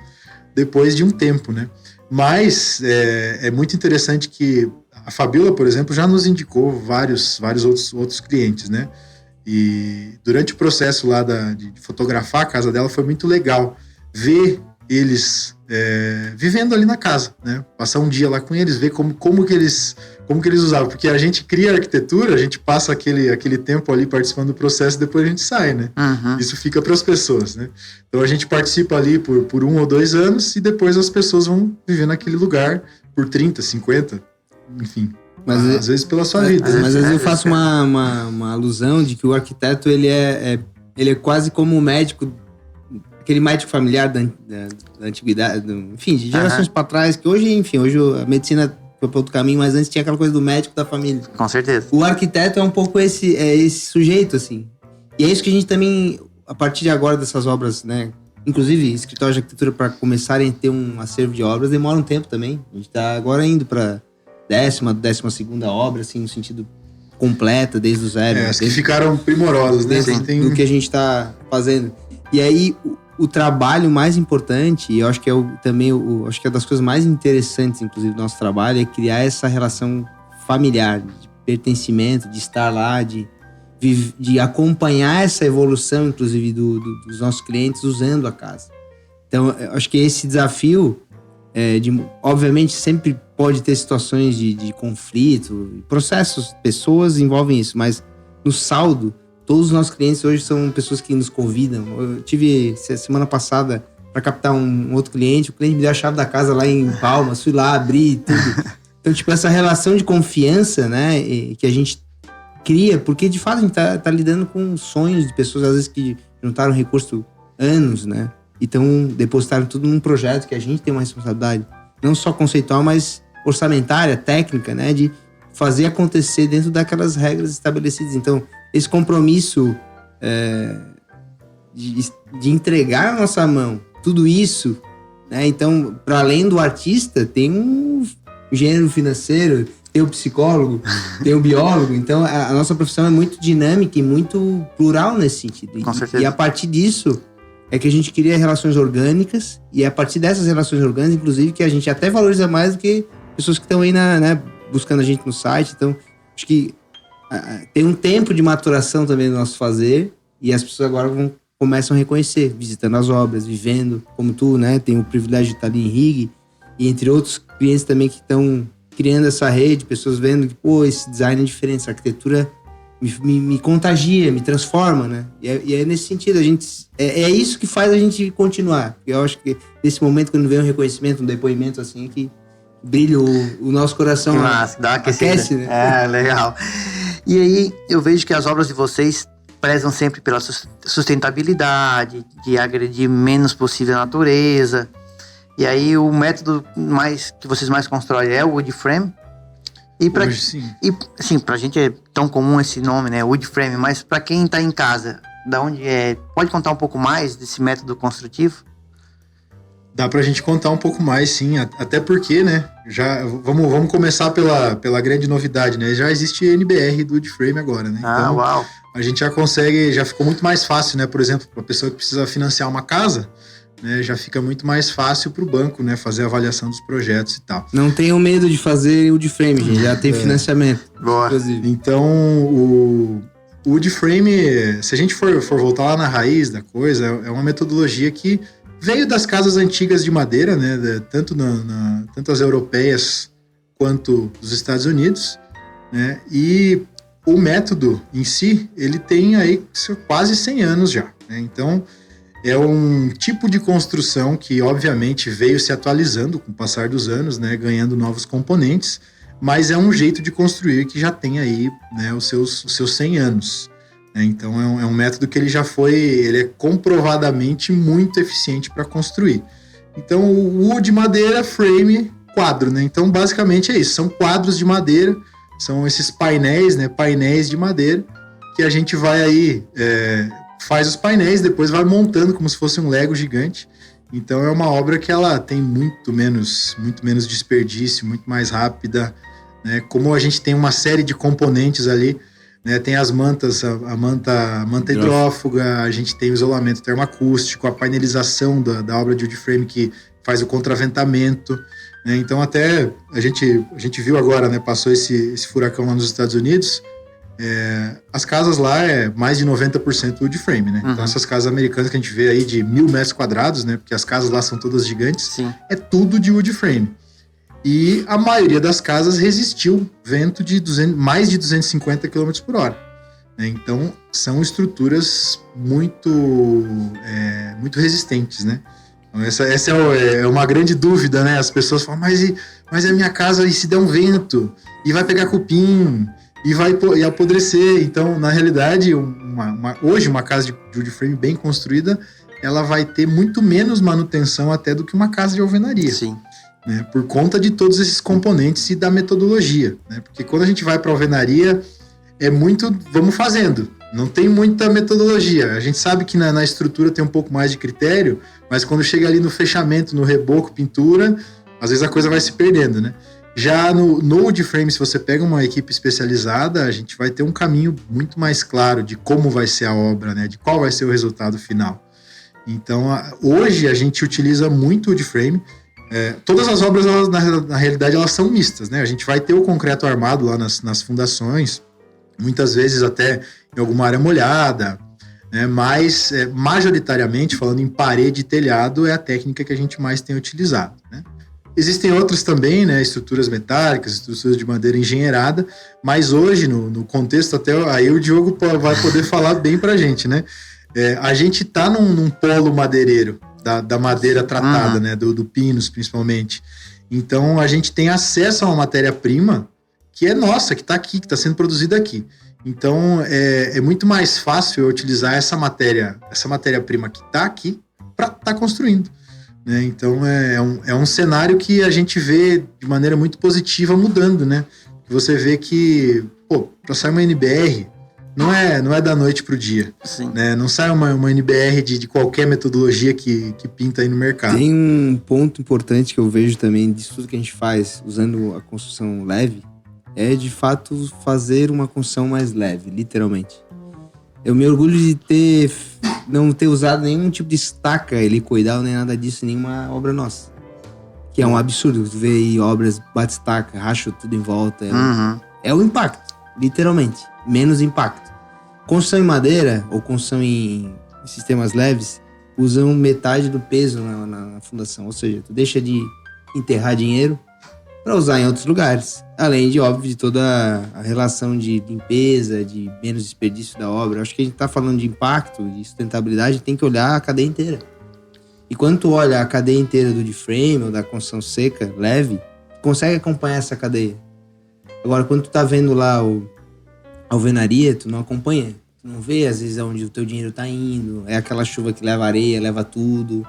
depois de um tempo, né? Mas é muito interessante que a Fabiola, por exemplo, já nos indicou vários outros clientes, né? E durante o processo lá de fotografar a casa dela foi muito legal ver eles vivendo ali na casa, né? Passar um dia lá com eles, ver como que eles usavam, porque a gente cria arquitetura, a gente passa aquele tempo ali participando do processo e depois a gente sai, né? Isso fica para as pessoas, né? Então a gente participa ali por 1 ou 2 anos e depois as pessoas vão viver naquele lugar por 30, 50, enfim. Mas às vezes pela sua vida. Mas às vezes eu faço uma alusão de que o arquiteto ele é quase como um médico, aquele médico familiar da antiguidade, enfim, de gerações para trás, que hoje a medicina foi para outro caminho, mas antes tinha aquela coisa do médico da família. Com certeza. O arquiteto é um pouco esse sujeito, assim. E é isso que a gente também, a partir de agora dessas obras, né? Inclusive, escritórios de arquitetura, para começarem a ter um acervo de obras, demora um tempo também. A gente está agora indo para 12ª obra, assim, no sentido completa, desde o zero. As que ficaram primorosas, né? Do que a gente está fazendo. E aí, o trabalho mais importante, e eu acho que acho que é das coisas mais interessantes, inclusive, do nosso trabalho, é criar essa relação familiar, de pertencimento, de estar lá, de acompanhar essa evolução, inclusive, dos nossos clientes usando a casa. Então, eu acho que esse desafio, obviamente, sempre pode ter situações de conflito, processos, pessoas envolvem isso, mas no saldo, todos os nossos clientes hoje são pessoas que nos convidam. Eu tive semana passada para captar um outro cliente, o cliente me deu a chave da casa lá em Palmas, fui lá abrir tudo. Então, tipo, essa relação de confiança, né, que a gente cria, porque de fato a gente tá lidando com sonhos de pessoas, às vezes, que juntaram recurso anos, né, então depositaram tudo num projeto que a gente tem uma responsabilidade, não só conceitual, mas orçamentária, técnica, né, de fazer acontecer dentro daquelas regras estabelecidas. Então, esse compromisso de entregar na nossa mão tudo isso, né, então, para além do artista, tem um engenheiro financeiro, tem o psicólogo, tem o biólogo. Então, a nossa profissão é muito dinâmica e muito plural nesse sentido. Com certeza. E a partir disso é que a gente cria relações orgânicas, e é a partir dessas relações orgânicas, inclusive, que a gente até valoriza mais do que pessoas que estão aí né, buscando a gente no site. Então, acho que tem um tempo de maturação também do nosso fazer, e as pessoas agora começam a reconhecer, visitando as obras, vivendo, como tu, né, tem o privilégio de estar ali em Rig, e entre outros clientes também que estão criando essa rede, pessoas vendo que, pô, esse design é diferente, essa arquitetura me contagia, me transforma, né? E é nesse sentido, é isso que faz a gente continuar. Eu acho que nesse momento, quando vem um reconhecimento, um depoimento assim, que brilha o nosso coração. Que massa, dá uma aquece, né? É, legal. E aí, eu vejo que as obras de vocês prezam sempre pela sustentabilidade, de agredir menos possível a natureza. E aí, o método que vocês mais constroem é o wood frame. Hoje, sim. E, assim, pra gente é tão comum esse nome, né? Wood frame. Mas pra quem tá em casa, da onde é? Pode contar um pouco mais desse método construtivo? Dá pra gente contar um pouco mais, sim. Até porque, né? Já, vamos começar pela grande novidade, né? Já existe NBR do wood frame agora, né? Então, uau! A gente já ficou muito mais fácil, né? Por exemplo, pra pessoa que precisa financiar uma casa, né, já fica muito mais fácil para o banco, né, fazer a avaliação dos projetos e tal. Não tenham medo de fazer o wood frame, gente, já tem financiamento. Boa. Inclusive. Então, o wood frame, se a gente for voltar lá na raiz da coisa, é uma metodologia que veio das casas antigas de madeira, né, tanto as europeias quanto dos Estados Unidos, né, e o método em si, ele tem aí quase 100 anos já, né, então é um tipo de construção que, obviamente, veio se atualizando com o passar dos anos, né, ganhando novos componentes, mas é um jeito de construir que já tem aí, né, os seus 100 anos. Né? Então, é um método que ele é comprovadamente muito eficiente para construir. Então, o wood, madeira, frame, quadro. Né? Então, basicamente é isso. São quadros de madeira, são esses painéis, né, painéis de madeira, que a gente vai aí... faz os painéis, depois vai montando como se fosse um Lego gigante. Então é uma obra que ela tem muito menos desperdício, muito mais rápida, né? Como a gente tem uma série de componentes ali, né? Tem as mantas, a manta hidrófuga, a gente tem o isolamento termoacústico, a painelização da obra de wood frame que faz o contraventamento, né? Então até a gente viu agora, né? Passou esse furacão lá nos Estados Unidos. As casas lá é mais de 90% wood frame, né? Uhum. Então essas casas americanas que a gente vê aí de 1.000 metros quadrados, né? Porque as casas lá são todas gigantes. Sim. É tudo de wood frame. E a maioria das casas resistiu vento de mais de 250 km por hora. Né? Então são estruturas muito resistentes, né? Então, essa é uma grande dúvida, né? As pessoas falam, mas a minha casa, e se der um vento? E vai pegar cupim? E vai apodrecer. Então, na realidade, hoje uma casa de wood frame bem construída, ela vai ter muito menos manutenção até do que uma casa de alvenaria. Sim. né, por conta de todos esses componentes e da metodologia, né? Porque quando a gente vai para alvenaria, é muito, vamos fazendo, não tem muita metodologia. A gente sabe que na estrutura tem um pouco mais de critério, mas quando chega ali no fechamento, no reboco, pintura, às vezes a coisa vai se perdendo, né? Já no wood frame, se você pega uma equipe especializada, a gente vai ter um caminho muito mais claro de como vai ser a obra, né? De qual vai ser o resultado final. Então, hoje a gente utiliza muito o wood frame. Todas as obras, elas, na realidade, elas são mistas, né? A gente vai ter o concreto armado lá nas fundações, muitas vezes até em alguma área molhada, né? Mas, majoritariamente, falando em parede e telhado, é a técnica que a gente mais tem utilizado, né? Existem outras também, né, estruturas metálicas, estruturas de madeira engenheirada, mas hoje, no contexto, até aí o Diogo vai poder falar bem pra gente, né? A gente está num polo madeireiro, da madeira tratada, né, do Pinus, principalmente. Então, a gente tem acesso a uma matéria-prima que é nossa, que está aqui, que está sendo produzida aqui. Então, é muito mais fácil eu utilizar essa matéria-prima que está aqui para estar construindo. Né? Então, é um cenário que a gente vê de maneira muito positiva mudando, né? Você vê que, para sair uma NBR, não é da noite pro dia. Sim. Né? Não sai uma NBR de qualquer metodologia que pinta aí no mercado. Tem um ponto importante que eu vejo também disso tudo que a gente faz usando a construção leve, é de fato fazer uma construção mais leve, literalmente. Eu me orgulho de não ter usado nenhum tipo de estaca helicoidal, nem nada disso em nenhuma obra nossa. Que é um absurdo. Tu vê aí obras, bate estaca, racha tudo em volta. É o impacto, literalmente. Menos impacto. Construção em madeira ou construção em sistemas leves usam metade do peso na fundação. Ou seja, tu deixa de enterrar dinheiro para usar em outros lugares. Além de, óbvio, de toda a relação de limpeza, de menos desperdício da obra. Eu acho que a gente está falando de impacto, de sustentabilidade, tem que olhar a cadeia inteira. E quando tu olha a cadeia inteira do wood-frame ou da construção seca, leve, tu consegue acompanhar essa cadeia. Agora, quando tu tá vendo lá a alvenaria, tu não acompanha. Tu não vê, às vezes, onde o teu dinheiro tá indo. É aquela chuva que leva areia, leva tudo.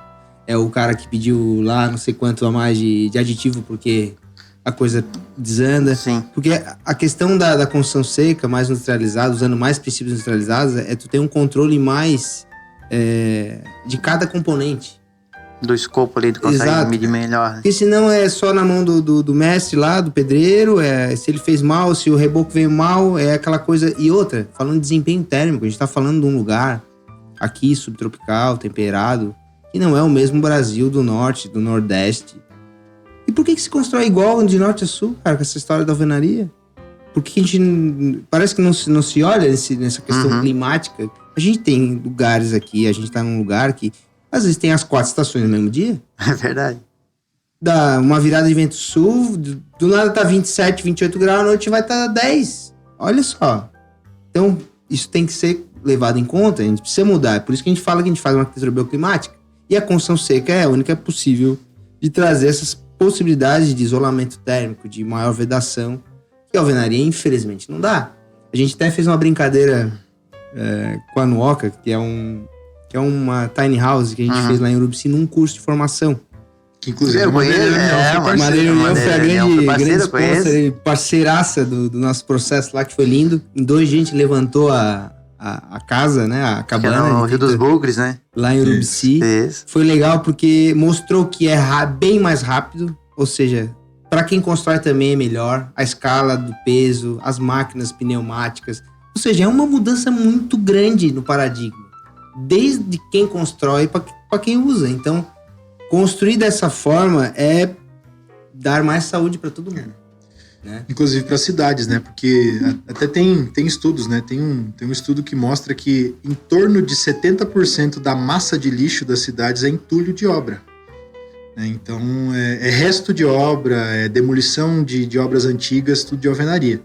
É o cara que pediu lá não sei quanto a mais de aditivo porque a coisa desanda. Sim. Porque a questão da construção seca, mais industrializada, usando mais princípios industrializados, tu ter um controle mais de cada componente. Do escopo ali, tu consegue Exato. medir melhor. Né? Porque senão é só na mão do mestre lá, do pedreiro, se ele fez mal, se o reboco veio mal, é aquela coisa. E outra, falando de desempenho térmico, a gente tá falando de um lugar aqui, subtropical, temperado, que não é o mesmo Brasil do norte, do nordeste. E por que se constrói igual de norte a sul, cara, com essa história da alvenaria? Porque a gente parece que não se olha nessa questão climática. A gente tem lugares aqui, a gente tá num lugar que às vezes tem as 4 estações no mesmo dia. É verdade. Dá uma virada de vento sul, do nada tá 27, 28 graus, à noite vai estar 10. Olha só. Então, isso tem que ser levado em conta, a gente precisa mudar. É por isso que a gente fala que a gente faz uma arquitetura bioclimática. E a construção seca é a única possível de trazer essas possibilidades de isolamento térmico, de maior vedação, que a alvenaria, infelizmente, não dá. A gente até fez uma brincadeira com a Nuoca, que é uma tiny house que a gente fez lá em Urubici num curso de formação. Que inclusive eu conheço, Madeira União foi a grande sponsor, parceiraça do nosso processo lá, que foi lindo. Em 2 dias a gente levantou a casa, né? A cabana. Que é no Rio dos Bugres, né? Lá em Urubici. Isso. Foi legal porque mostrou que é bem mais rápido. Ou seja, para quem constrói também é melhor. A escala do peso, as máquinas pneumáticas. Ou seja, é uma mudança muito grande no paradigma. Desde quem constrói para quem usa. Então, construir dessa forma é dar mais saúde para todo mundo. Né? Inclusive para cidades, né? Porque até tem estudos, né? Tem um estudo que mostra que em torno de 70% da massa de lixo das cidades é entulho de obra. Né? Então, é resto de obra, é demolição de obras antigas, tudo de alvenaria.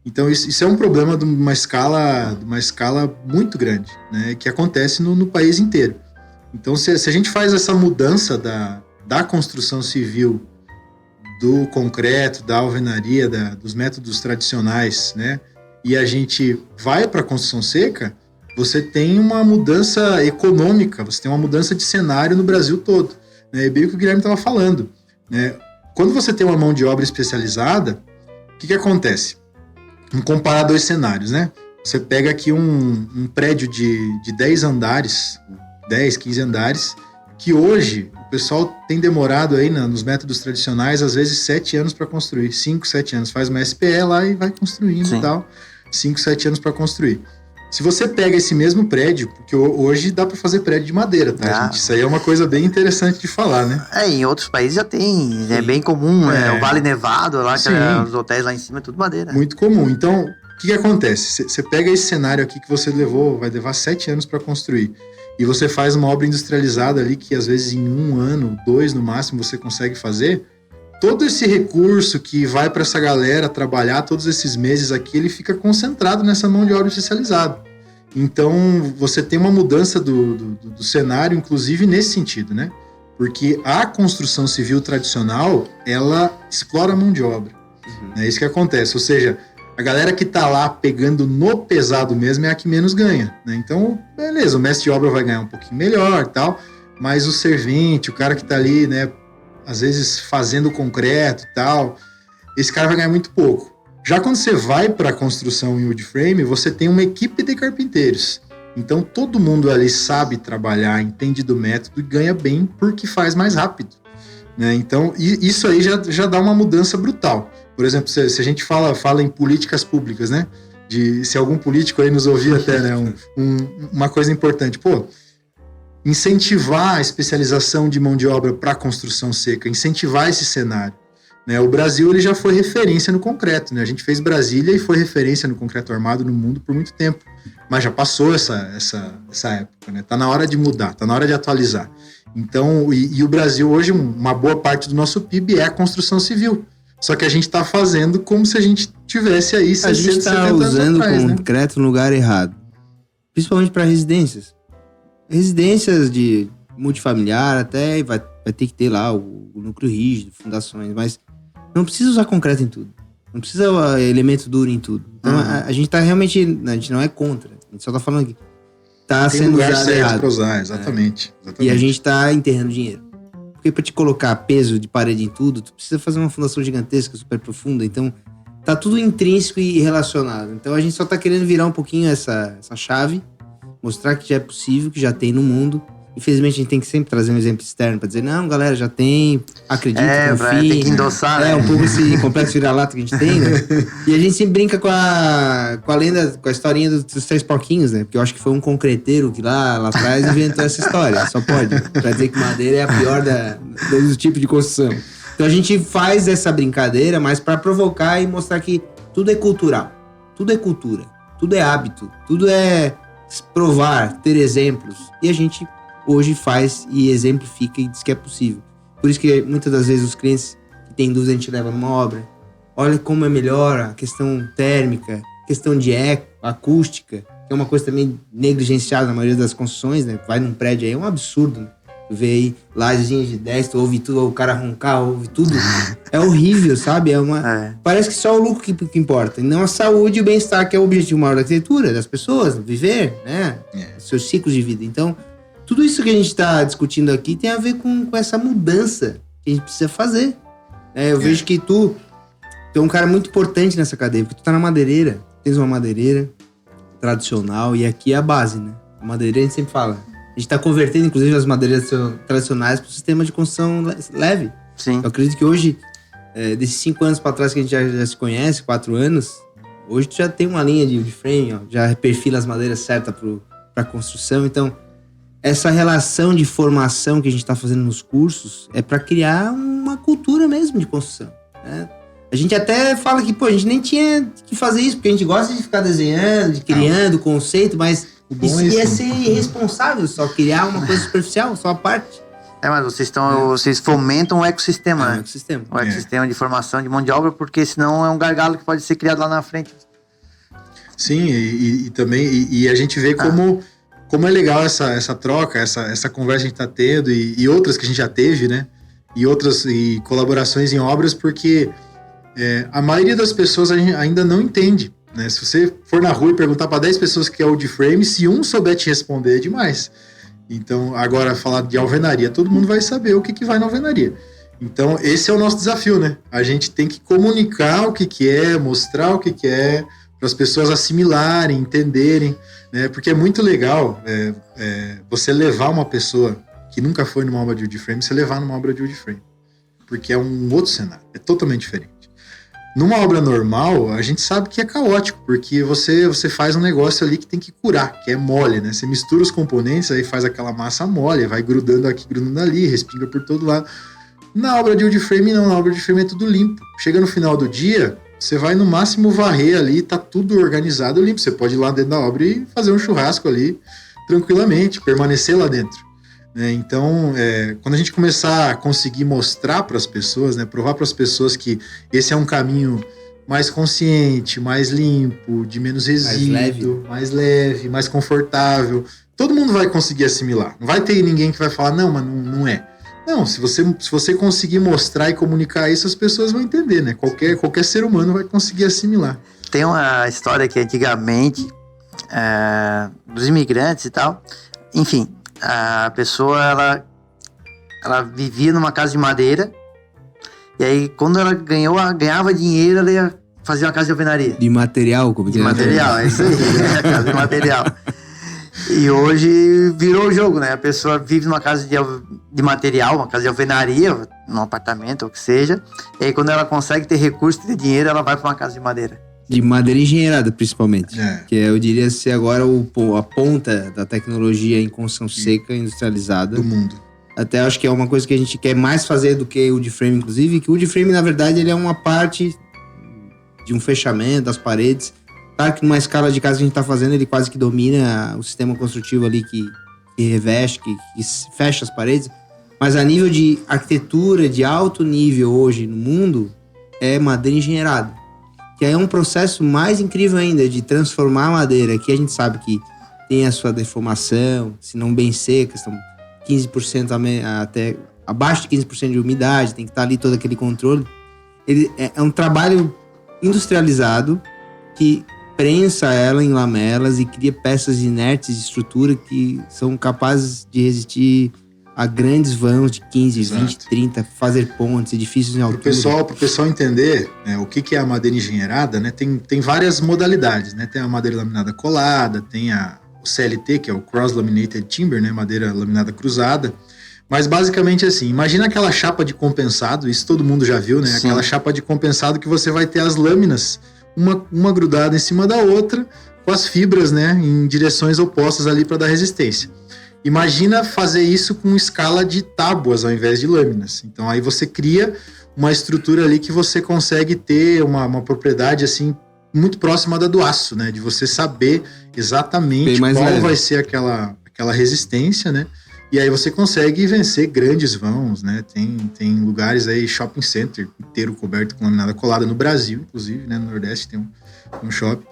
Então, isso é um problema de uma escala muito grande, né? Que acontece no país inteiro. Então, se a gente faz essa mudança da construção civil, do concreto, da alvenaria, dos métodos tradicionais, né? E a gente vai para a construção seca, você tem uma mudança econômica, você tem uma mudança de cenário no Brasil todo. Né? É bem o que o Guilherme estava falando. Né? quando você tem uma mão de obra especializada, o que acontece? Vamos comparar dois cenários, né? Você pega aqui um prédio de 10 andares, 10, 15 andares, que hoje o pessoal tem demorado aí nos métodos tradicionais, às vezes 7 anos para construir, 5, 7 anos. Faz uma SPE lá e vai construindo Sim. e tal, 5, 7 anos para construir. Se você pega esse mesmo prédio, porque hoje dá para fazer prédio de madeira, tá, gente? Isso aí é uma coisa bem interessante de falar, né? Em outros países já tem, é bem comum, o Vale Nevado, lá, que os hotéis lá em cima é tudo madeira. Muito comum. Então, o que acontece? Você pega esse cenário aqui que você vai levar 7 anos para construir, e você faz uma obra industrializada ali que às vezes em 1 ano, 2 no máximo você consegue fazer, todo esse recurso que vai para essa galera trabalhar todos esses meses aqui, ele fica concentrado nessa mão de obra especializada. Então, você tem uma mudança do cenário, inclusive nesse sentido, né? Porque a construção civil tradicional, ela explora a mão de obra. É isso que acontece. Ou seja, a galera que tá lá pegando no pesado mesmo é a que menos ganha, né? Então, beleza, o mestre de obra vai ganhar um pouquinho melhor e tal, mas o servente, o cara que tá ali, né, às vezes fazendo concreto e tal, esse cara vai ganhar muito pouco. Já quando você vai para a construção em wood frame, você tem uma equipe de carpinteiros. Então todo mundo ali sabe trabalhar, entende do método e ganha bem porque faz mais rápido, né? Então isso aí já dá uma mudança brutal. Por exemplo, se a gente fala em políticas públicas, né? Se algum político aí nos ouvir até, né? Uma coisa importante, incentivar a especialização de mão de obra para construção seca, incentivar esse cenário, né? O Brasil ele já foi referência no concreto, né? A gente fez Brasília e foi referência no concreto armado no mundo por muito tempo, mas já passou essa época, né? Tá na hora de mudar, tá na hora de atualizar. Então, e o Brasil hoje, uma boa parte do nosso PIB é a construção civil. Só que a gente está fazendo como se a gente tivesse aí 60, 70 anos atrás. A gente está usando concreto no lugar errado, principalmente para residências. Residências de multifamiliar até vai ter que ter lá o núcleo rígido, fundações, mas não precisa usar concreto em tudo. Não precisa elemento duro em tudo. Então a gente tá realmente, a gente não é contra, a gente só tá falando aqui. Tá tem sendo lugar usado certo errado. Pra usar, exatamente. E a gente tá enterrando dinheiro. Porque pra te colocar peso de parede em tudo, tu precisa fazer uma fundação gigantesca, super profunda, então tá tudo intrínseco e relacionado. Então a gente só tá querendo virar um pouquinho essa chave, mostrar que já é possível, que já tem no mundo. Infelizmente a gente tem que sempre trazer um exemplo externo pra dizer, não, galera, já tem, acredito, confia. Tem que endossar, né? Um pouco esse complexo vira-lata que a gente tem, né? E a gente sempre brinca com a lenda, com a historinha dos 3 porquinhos, né? Porque eu acho que foi um concreteiro que lá atrás inventou essa história, só pode. Pra dizer que madeira é a pior do tipo de construção. Então a gente faz essa brincadeira, mas pra provocar e mostrar que tudo é cultural, tudo é cultura, tudo é hábito, tudo é provar, ter exemplos. E a gente hoje faz e exemplifica e diz que é possível. Por isso que muitas das vezes os clientes que têm dúvida a gente leva numa obra. Olha como é melhor a questão térmica, questão de acústica, que é uma coisa também negligenciada na maioria das construções, né? Vai num prédio aí, é um absurdo, né? Tu vê aí lajezinhas de 10, tu ouve tudo, o cara roncar, ouve tudo. É horrível, sabe? Parece que só o lucro que importa, e não a saúde e o bem-estar, que é o objetivo maior da arquitetura, das pessoas, viver, né? Seus ciclos de vida. Então, tudo isso que a gente está discutindo aqui tem a ver com essa mudança que a gente precisa fazer. Eu vejo que tu é um cara muito importante nessa cadeia, porque tu tá na madeireira, tens uma madeireira tradicional, e aqui é a base, né? A madeireira a gente sempre fala. A gente tá convertendo, inclusive, as madeireiras tradicionais para o sistema de construção leve. Sim. Eu acredito que hoje, desses 5 anos para trás que a gente já se conhece, 4 anos, hoje tu já tem uma linha de frame, já perfila as madeiras certas para construção. Então, essa relação de formação que a gente está fazendo nos cursos é para criar uma cultura mesmo de construção, né? A gente até fala que, a gente nem tinha que fazer isso, porque a gente gosta de ficar desenhando, de criando conceito, mas isso ia ser irresponsável só criar uma coisa superficial, só a parte. Mas vocês fomentam o ecossistema, né? O ecossistema de formação de mão de obra, porque senão é um gargalo que pode ser criado lá na frente. Sim, e também a gente vê como é legal essa troca, essa conversa que a gente tá tendo e outras que a gente já teve, né? E colaborações em obras, porque a maioria das pessoas a gente ainda não entende, né? Se você for na rua e perguntar para 10 pessoas que é o de frame, se um souber te responder, é demais. Então, agora falar de alvenaria, todo mundo vai saber o que vai na alvenaria. Então, esse é o nosso desafio, né? A gente tem que comunicar o que é, mostrar o que é, para as pessoas assimilarem, entenderem, né? Porque é muito legal você levar uma pessoa que nunca foi numa obra de wood frame, você levar numa obra de wood frame. Porque é um outro cenário, é totalmente diferente. Numa obra normal, a gente sabe que é caótico, porque você faz um negócio ali que tem que curar, que é mole, né? Você mistura os componentes, aí faz aquela massa mole, vai grudando aqui, grudando ali, respinga por todo lado. Na obra de wood frame, não. Na obra de frame é tudo limpo. Chega no final do dia, você vai no máximo varrer ali, tá tudo organizado limpo. Você pode ir lá dentro da obra e fazer um churrasco ali, tranquilamente, permanecer lá dentro. Então, quando a gente começar a conseguir mostrar para as pessoas, né, provar para as pessoas que esse é um caminho mais consciente, mais limpo, de menos resíduo, mais leve, mais confortável, todo mundo vai conseguir assimilar. Não vai ter ninguém que vai falar, não, mas não é. Não, se você conseguir mostrar e comunicar isso, as pessoas vão entender, né? Qualquer ser humano vai conseguir assimilar. Tem uma história que antigamente, dos imigrantes e tal, enfim, a pessoa, ela vivia numa casa de madeira, e aí quando ela ganhava dinheiro, ela ia fazer uma casa de alvenaria. De material? Como que de material, é isso aí, casa de material. E hoje virou o jogo, né? A pessoa vive numa casa de material, uma casa de alvenaria, num apartamento, ou o que seja. E aí, quando ela consegue ter recurso, ter dinheiro, ela vai para uma casa de madeira. De madeira engenheirada, principalmente. Que eu diria ser agora a ponta da tecnologia em construção seca industrializada. Do mundo. Até acho que é uma coisa que a gente quer mais fazer do que o wood frame, inclusive. Que o wood frame, na verdade, ele é uma parte de um fechamento das paredes. Claro que numa escala de casa que a gente está fazendo, ele quase que domina o sistema construtivo ali que reveste, que fecha as paredes. Mas a nível de arquitetura de alto nível hoje no mundo, é madeira engenheirada. Que aí é um processo mais incrível ainda de transformar a madeira, que a gente sabe que tem a sua deformação, se não bem seca, estão 15% até abaixo de 15% de umidade, tem que estar ali todo aquele controle. Ele é um trabalho industrializado que prensa ela em lamelas e cria peças inertes de estrutura que são capazes de resistir a grandes vãos de 15, Exato. 20, 30, fazer pontes, edifícios em altura. Para o pessoal entender, né, o que é a madeira engenheirada, né, tem várias modalidades, né? Tem a madeira laminada colada, tem o CLT, que é o Cross Laminated Timber, né, madeira laminada cruzada. Mas basicamente assim, imagina aquela chapa de compensado, isso todo mundo já viu, né? Sim. Aquela chapa de compensado que você vai ter as lâminas, uma grudada em cima da outra, com as fibras, né, em direções opostas ali para dar resistência. Imagina fazer isso com escala de tábuas ao invés de lâminas. Então aí você cria uma estrutura ali que você consegue ter uma propriedade assim muito próxima da do aço, né? De você saber exatamente qual leve vai ser aquela resistência, né? E aí você consegue vencer grandes vãos, né? Tem lugares aí, shopping center inteiro coberto com laminada colada no Brasil, inclusive, né? No Nordeste tem um shopping.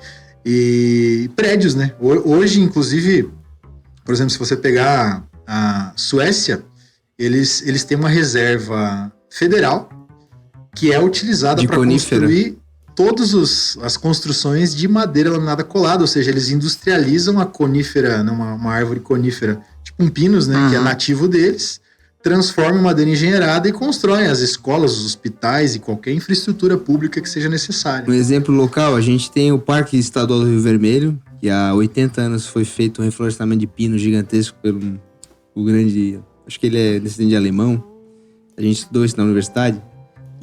E prédios, né? Hoje, inclusive, por exemplo, se você pegar a Suécia, eles têm uma reserva federal que é utilizada para construir todas as construções de madeira laminada colada, ou seja, eles industrializam a conífera, uma árvore conífera, tipo um pinus, né, que é nativo deles, transformam em madeira engenheirada e constroem as escolas, os hospitais e qualquer infraestrutura pública que seja necessária. Um exemplo local, a gente tem o Parque Estadual do Rio Vermelho, que há 80 anos foi feito um reflorestamento de pino gigantesco pelo grande, acho que ele é descendente de alemão, a gente estudou isso na universidade,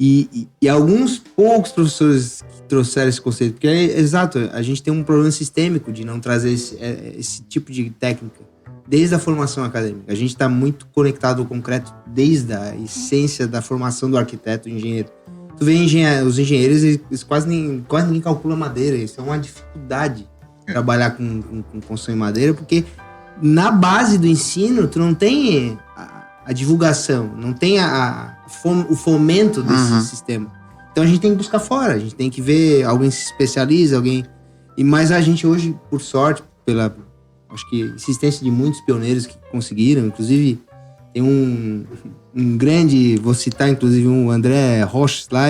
e alguns poucos professores que trouxeram esse conceito, porque exato, a gente tem um problema sistêmico de não trazer esse tipo de técnica desde a formação acadêmica. A gente está muito conectado ao concreto desde a essência da formação do arquiteto e engenheiro. Tu vê os engenheiros, eles quase ninguém calcula madeira, isso é uma dificuldade trabalhar com construção em madeira, porque na base do ensino tu não tem a divulgação, não tem o fomento desse sistema. Então a gente tem que buscar fora, a gente tem que ver alguém se especializa, mas a gente hoje, por sorte, pela acho que insistência de muitos pioneiros que conseguiram, inclusive tem um grande, vou citar inclusive um André Roches lá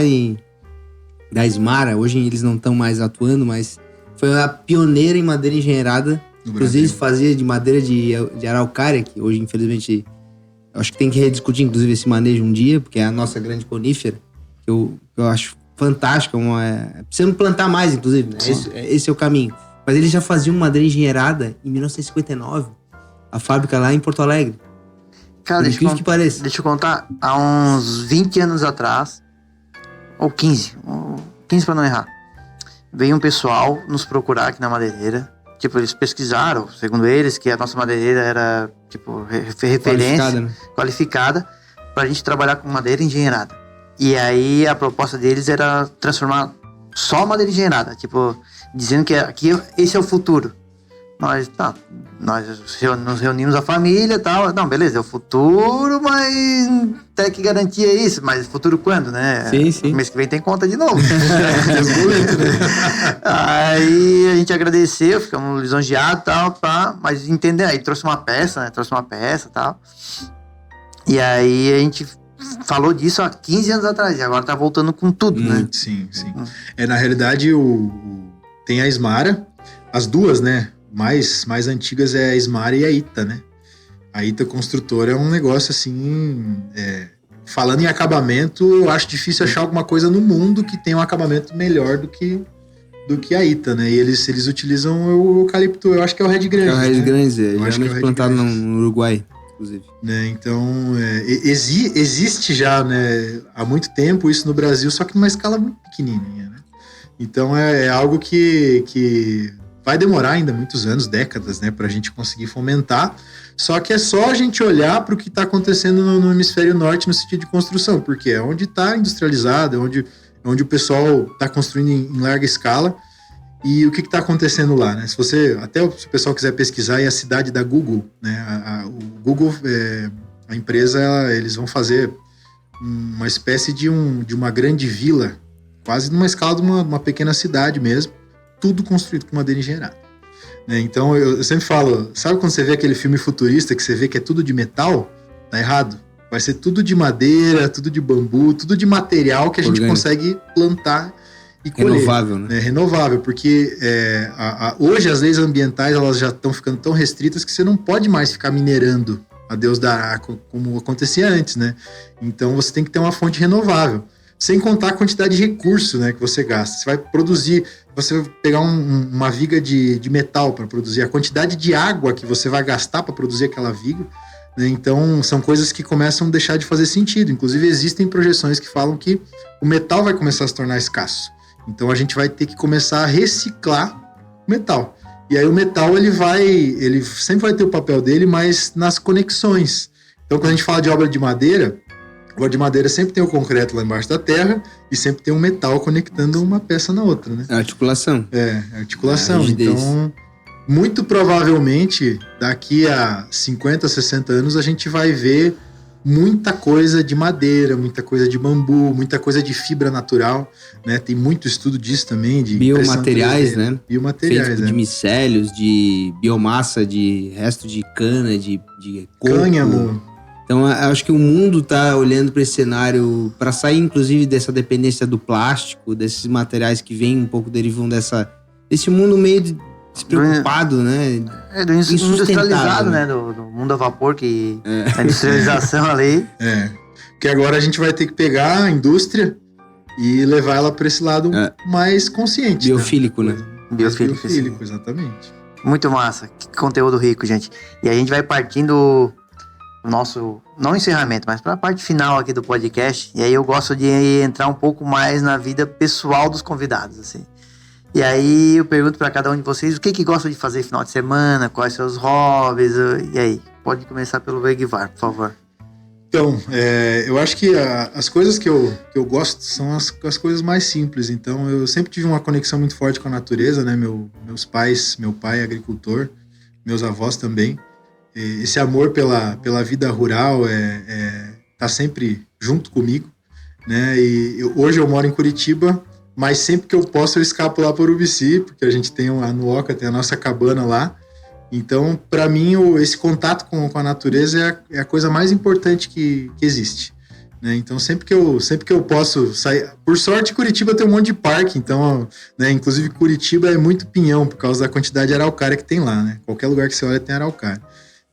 da Ismara, hoje eles não estão mais atuando, mas foi a pioneira em madeira engenheirada, inclusive fazia de madeira de araucária, que hoje infelizmente Eu acho que tem que rediscutir, inclusive, esse manejo um dia, porque é a nossa grande conífera, que eu acho fantástica. Precisamos plantar mais, inclusive, né? Esse é o caminho. Mas eles já faziam madeira engenheirada em 1959, a fábrica lá em Porto Alegre. Cara, deixa eu contar, há uns 20 anos atrás, ou 15 pra não errar, veio um pessoal nos procurar aqui na madeireira. Tipo, eles pesquisaram, segundo eles, que a nossa madeireira era, tipo, referência, qualificada, pra gente trabalhar com madeira engenheirada. E aí a proposta deles era transformar só madeira engenheirada, tipo, dizendo que aqui esse é o futuro. Nós nos reunimos a família e tal. Não, beleza, é o futuro, mas até que garantia isso. Mas futuro quando, né? Sim. Mês que vem tem conta de novo. Aí a gente agradeceu, ficamos lisonjeados e tal, mas entender, aí trouxe uma peça e tal. E aí a gente falou disso há 15 anos atrás, e agora tá voltando com tudo, né? Sim. Na realidade, tem a Ismara, as duas, né? Mais antigas é a Ismara e a Ita, né? A Ita Construtora é um negócio assim... falando em acabamento, eu acho difícil achar alguma coisa no mundo que tenha um acabamento melhor do que a Ita, né? E eles utilizam o eucalipto, eu acho que é o Red Grange. É o Red Grange, geralmente plantado Grange. no Uruguai, inclusive. Né? Então, existe já, né, há muito tempo isso no Brasil, só que numa escala muito pequenininha, né? Então, é algo que vai demorar ainda muitos anos, décadas, né, para a gente conseguir fomentar. Só que é só a gente olhar para o que está acontecendo no hemisfério norte no sentido de construção, porque é onde está industrializado, é onde o pessoal está construindo em larga escala. E o que está acontecendo lá, né? Se o pessoal quiser pesquisar, é a cidade da Google, né? O Google, a empresa, eles vão fazer uma espécie de uma grande vila, quase numa escala de uma pequena cidade mesmo, tudo construído com madeira engenheirada. Né? Então, eu sempre falo, sabe quando você vê aquele filme futurista que você vê que é tudo de metal? Tá errado. Vai ser tudo de madeira, tudo de bambu, tudo de material que a gente consegue plantar e colher. Renovável, né? Renovável, porque hoje as leis ambientais elas já estão ficando tão restritas que você não pode mais ficar minerando a Deus dará, como acontecia antes, né? Então, você tem que ter uma fonte renovável. Sem contar a quantidade de recurso, né, que você gasta. Você vai produzir, você vai pegar uma viga de metal para produzir, a quantidade de água que você vai gastar para produzir aquela viga, né? Então, são coisas que começam a deixar de fazer sentido. Inclusive, existem projeções que falam que o metal vai começar a se tornar escasso. Então, a gente vai ter que começar a reciclar o metal. E aí, o metal, ele sempre vai ter o papel dele, mas nas conexões. Então, quando a gente fala de obra de madeira sempre tem o concreto lá embaixo da terra e sempre tem um metal conectando uma peça na outra, né? É articulação. Articulação. Então, muito provavelmente, daqui a 50, 60 anos, a gente vai ver muita coisa de madeira, muita coisa de bambu, muita coisa de fibra natural, né? Tem muito estudo disso também. De biomateriais, né? Biomateriais, feito de micélios, de biomassa, de resto de cana, de coco. Cânhamo. Então, acho que o mundo está olhando para esse cenário, para sair, inclusive, dessa dependência do plástico, desses materiais que vêm um pouco, derivam desse mundo meio despreocupado, né? Do industrializado, né? Do mundo a vapor, que a industrialização ali. Porque agora a gente vai ter que pegar a indústria e levar ela para esse lado mais consciente. Biofílico, né? Biofílico, exatamente. Muito massa. Que conteúdo rico, gente. E a gente vai partindo nosso, não encerramento, mas para a parte final aqui do podcast. E aí eu gosto de entrar um pouco mais na vida pessoal dos convidados, assim. E aí eu pergunto para cada um de vocês o que gosta de fazer no final de semana, quais seus hobbies, e aí? Pode começar pelo Egvar, por favor. Então, eu acho que as coisas que eu gosto são as coisas mais simples. Então, eu sempre tive uma conexão muito forte com a natureza, né? Meus pais, meu pai é agricultor, meus avós também. Esse amor pela vida rural tá sempre junto comigo, né? Hoje eu moro em Curitiba, mas sempre que eu posso eu escapo lá para Urubici, porque a gente tem no Oca, tem a nossa cabana lá. Então, para mim, esse contato com a natureza é a coisa mais importante que existe, né? Então, sempre que eu posso sair... Por sorte, Curitiba tem um monte de parque, então, né? Inclusive, Curitiba é muito pinhão, por causa da quantidade de araucária que tem lá, né? Qualquer lugar que você olha tem araucária.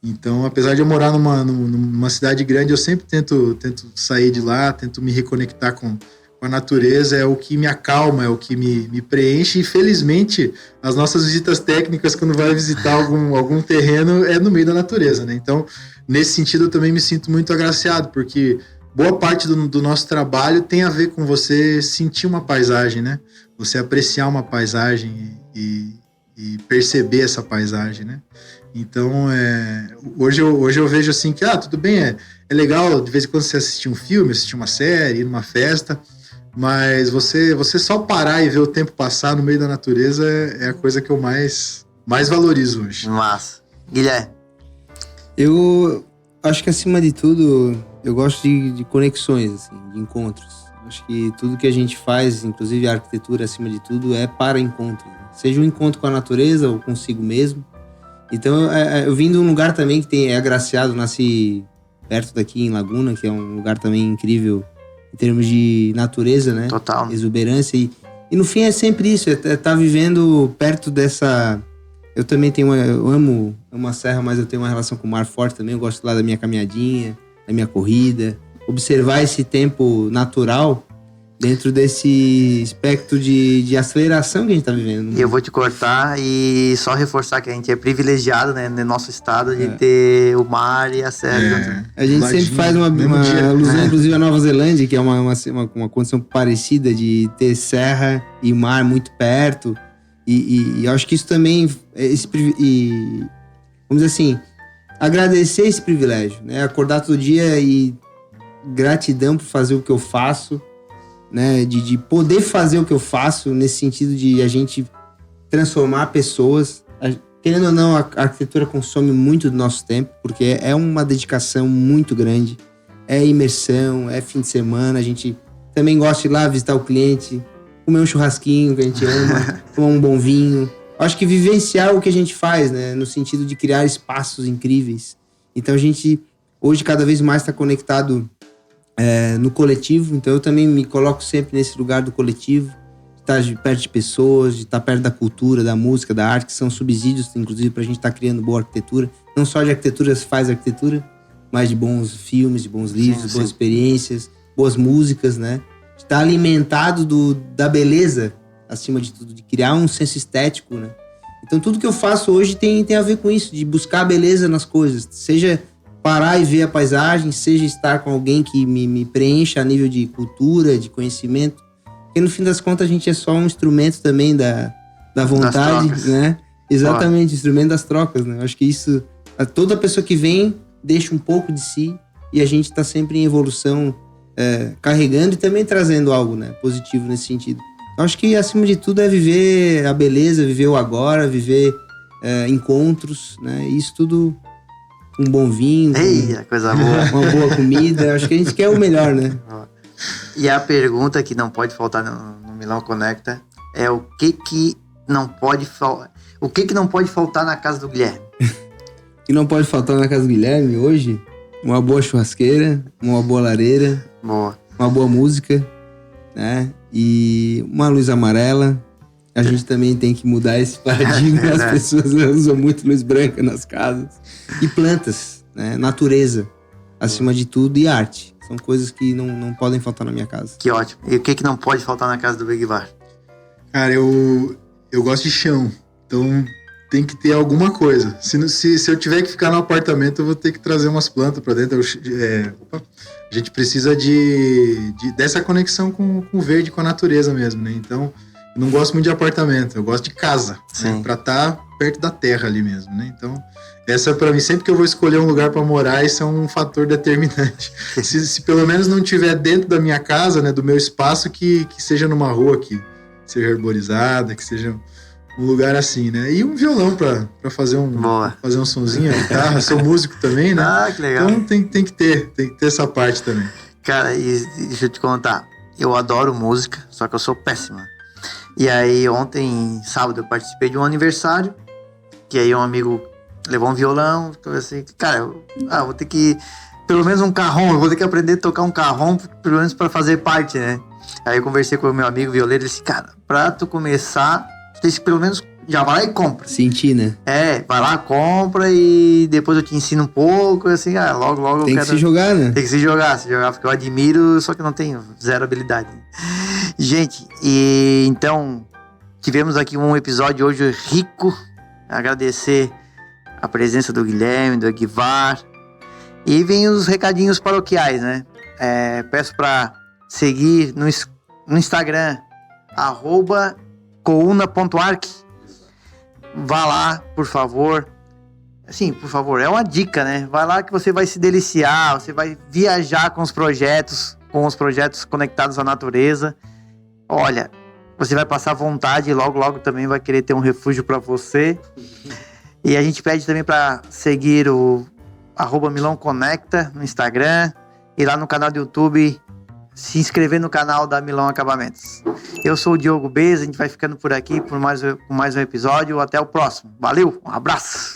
Então, apesar de eu morar numa cidade grande, eu sempre tento sair de lá, tento me reconectar com a natureza, é o que me acalma, é o que me preenche. E felizmente, as nossas visitas técnicas, quando vai visitar algum terreno, é no meio da natureza, né? Então, nesse sentido, eu também me sinto muito agraciado, porque boa parte do nosso trabalho tem a ver com você sentir uma paisagem, né? Você apreciar uma paisagem e perceber essa paisagem, né? Então, hoje eu vejo assim que, tudo bem, é legal de vez em quando você assistir um filme, assistir uma série, ir numa festa, mas você só parar e ver o tempo passar no meio da natureza é a coisa que eu mais valorizo hoje. Massa. Guilherme? Eu acho que, acima de tudo, eu gosto de conexões, assim, de encontros. Acho que tudo que a gente faz, inclusive a arquitetura, acima de tudo, é para encontros. Seja um encontro com a natureza ou consigo mesmo. Então, eu vim de um lugar também que é agraciado, nasci perto daqui em Laguna, que é um lugar também incrível em termos de natureza, né? Total. Exuberância. E no fim é sempre isso, tá vivendo perto dessa... Eu também eu amo a serra, mas eu tenho uma relação com o mar forte também. Eu gosto lá da minha caminhadinha, da minha corrida. Observar esse tempo natural dentro desse espectro de aceleração que a gente tá vivendo. E eu vou te cortar e só reforçar que a gente é privilegiado, né, no nosso estado, de ter o mar e a serra. A gente sempre faz uma alusão, inclusive, à Nova Zelândia, que é uma condição parecida de ter serra e mar muito perto. E eu acho que isso também, vamos dizer assim, agradecer esse privilégio, né? Acordar todo dia e gratidão por fazer o que eu faço, né? De poder fazer o que eu faço, nesse sentido de a gente transformar pessoas. Querendo ou não, a arquitetura consome muito do nosso tempo, porque é uma dedicação muito grande. É imersão, é fim de semana, a gente também gosta de ir lá visitar o cliente, comer um churrasquinho que a gente ama, tomar um bom vinho. Acho que vivenciar o que a gente faz, né? No sentido de criar espaços incríveis. Então a gente, hoje, cada vez mais está conectado no coletivo. Então eu também me coloco sempre nesse lugar do coletivo, de estar perto de pessoas, de estar perto da cultura, da música, da arte, que são subsídios, inclusive, para a gente estar criando boa arquitetura. Não só de arquitetura se faz arquitetura, mas de bons filmes, de bons livros, boas experiências, boas músicas, né? Estar alimentado da beleza, acima de tudo, de criar um senso estético, né? Então tudo que eu faço hoje tem a ver com isso, de buscar a beleza nas coisas, seja parar e ver a paisagem, seja estar com alguém que me preencha a nível de cultura, de conhecimento, porque no fim das contas a gente é só um instrumento também da vontade, né? Exatamente, instrumento das trocas, né? Eu acho que isso, toda pessoa que vem deixa um pouco de si e a gente está sempre em evolução, carregando e também trazendo algo, né, positivo nesse sentido. Eu acho que, acima de tudo, é viver a beleza, viver o agora, viver encontros, né? Isso tudo com um bom vinho, coisa boa. Uma boa comida. Eu acho que a gente quer o melhor, né? E a pergunta que não pode faltar no Milão Conecta é o que não pode faltar na casa do Guilherme? O que não pode faltar na casa do Guilherme hoje? Uma boa churrasqueira, uma boa lareira, uma boa música, né? E uma luz amarela. A gente também tem que mudar esse paradigma. As pessoas usam muito luz branca nas casas. E plantas, né? Natureza, acima de tudo, e arte. São coisas que não podem faltar na minha casa. Que ótimo. E o que não pode faltar na casa do Big Bar? Cara, eu gosto de chão. Então tem que ter alguma coisa. Se eu tiver que ficar no apartamento, eu vou ter que trazer umas plantas para dentro. A gente precisa dessa conexão com o verde, com a natureza mesmo, né? Então, eu não gosto muito de apartamento, eu gosto de casa, né? Para estar perto da terra ali mesmo, né? Então, essa para mim, sempre que eu vou escolher um lugar para morar, isso é um fator determinante. Se pelo menos não tiver dentro da minha casa, né, do meu espaço, que seja numa rua que seja arborizada, que seja um lugar assim, né? E um violão pra fazer um sonzinho, a guitarra. Sou músico também, né? Ah, que legal. Então tem que ter essa parte também. Cara, e deixa eu te contar, eu adoro música, só que eu sou péssima. E aí ontem, sábado, eu participei de um aniversário, que aí um amigo levou um violão, eu assim, cara, vou ter que, pelo menos um carrom, eu vou ter que aprender a tocar um carrom, pelo menos pra fazer parte, né? Aí eu conversei com o meu amigo violeiro, ele disse, cara, pra tu começar, tu tem que pelo menos já vai lá e compra. Sentir, né? Vai lá, compra e depois eu te ensino um pouco, assim, logo eu Tem quero... que se jogar, né? Tem que se jogar, porque eu admiro, só que não tenho zero habilidade. Gente, e então, tivemos aqui um episódio hoje rico, agradecer a presença do Guilherme, do Aguivar, e vem os recadinhos paroquiais, né? Peço para seguir no Instagram, @couna.arc. Vá lá, por favor. Assim, por favor, é uma dica, né? Vai lá que você vai se deliciar, você vai viajar com os projetos conectados à natureza. Olha, você vai passar vontade e logo também vai querer ter um refúgio para você. E a gente pede também para seguir o @MilãoConecta no Instagram e lá no canal do YouTube se inscrever no canal da Milão Acabamentos. Eu sou o Diogo Bez, a gente vai ficando por aqui com mais um episódio. Até o próximo. Valeu, um abraço!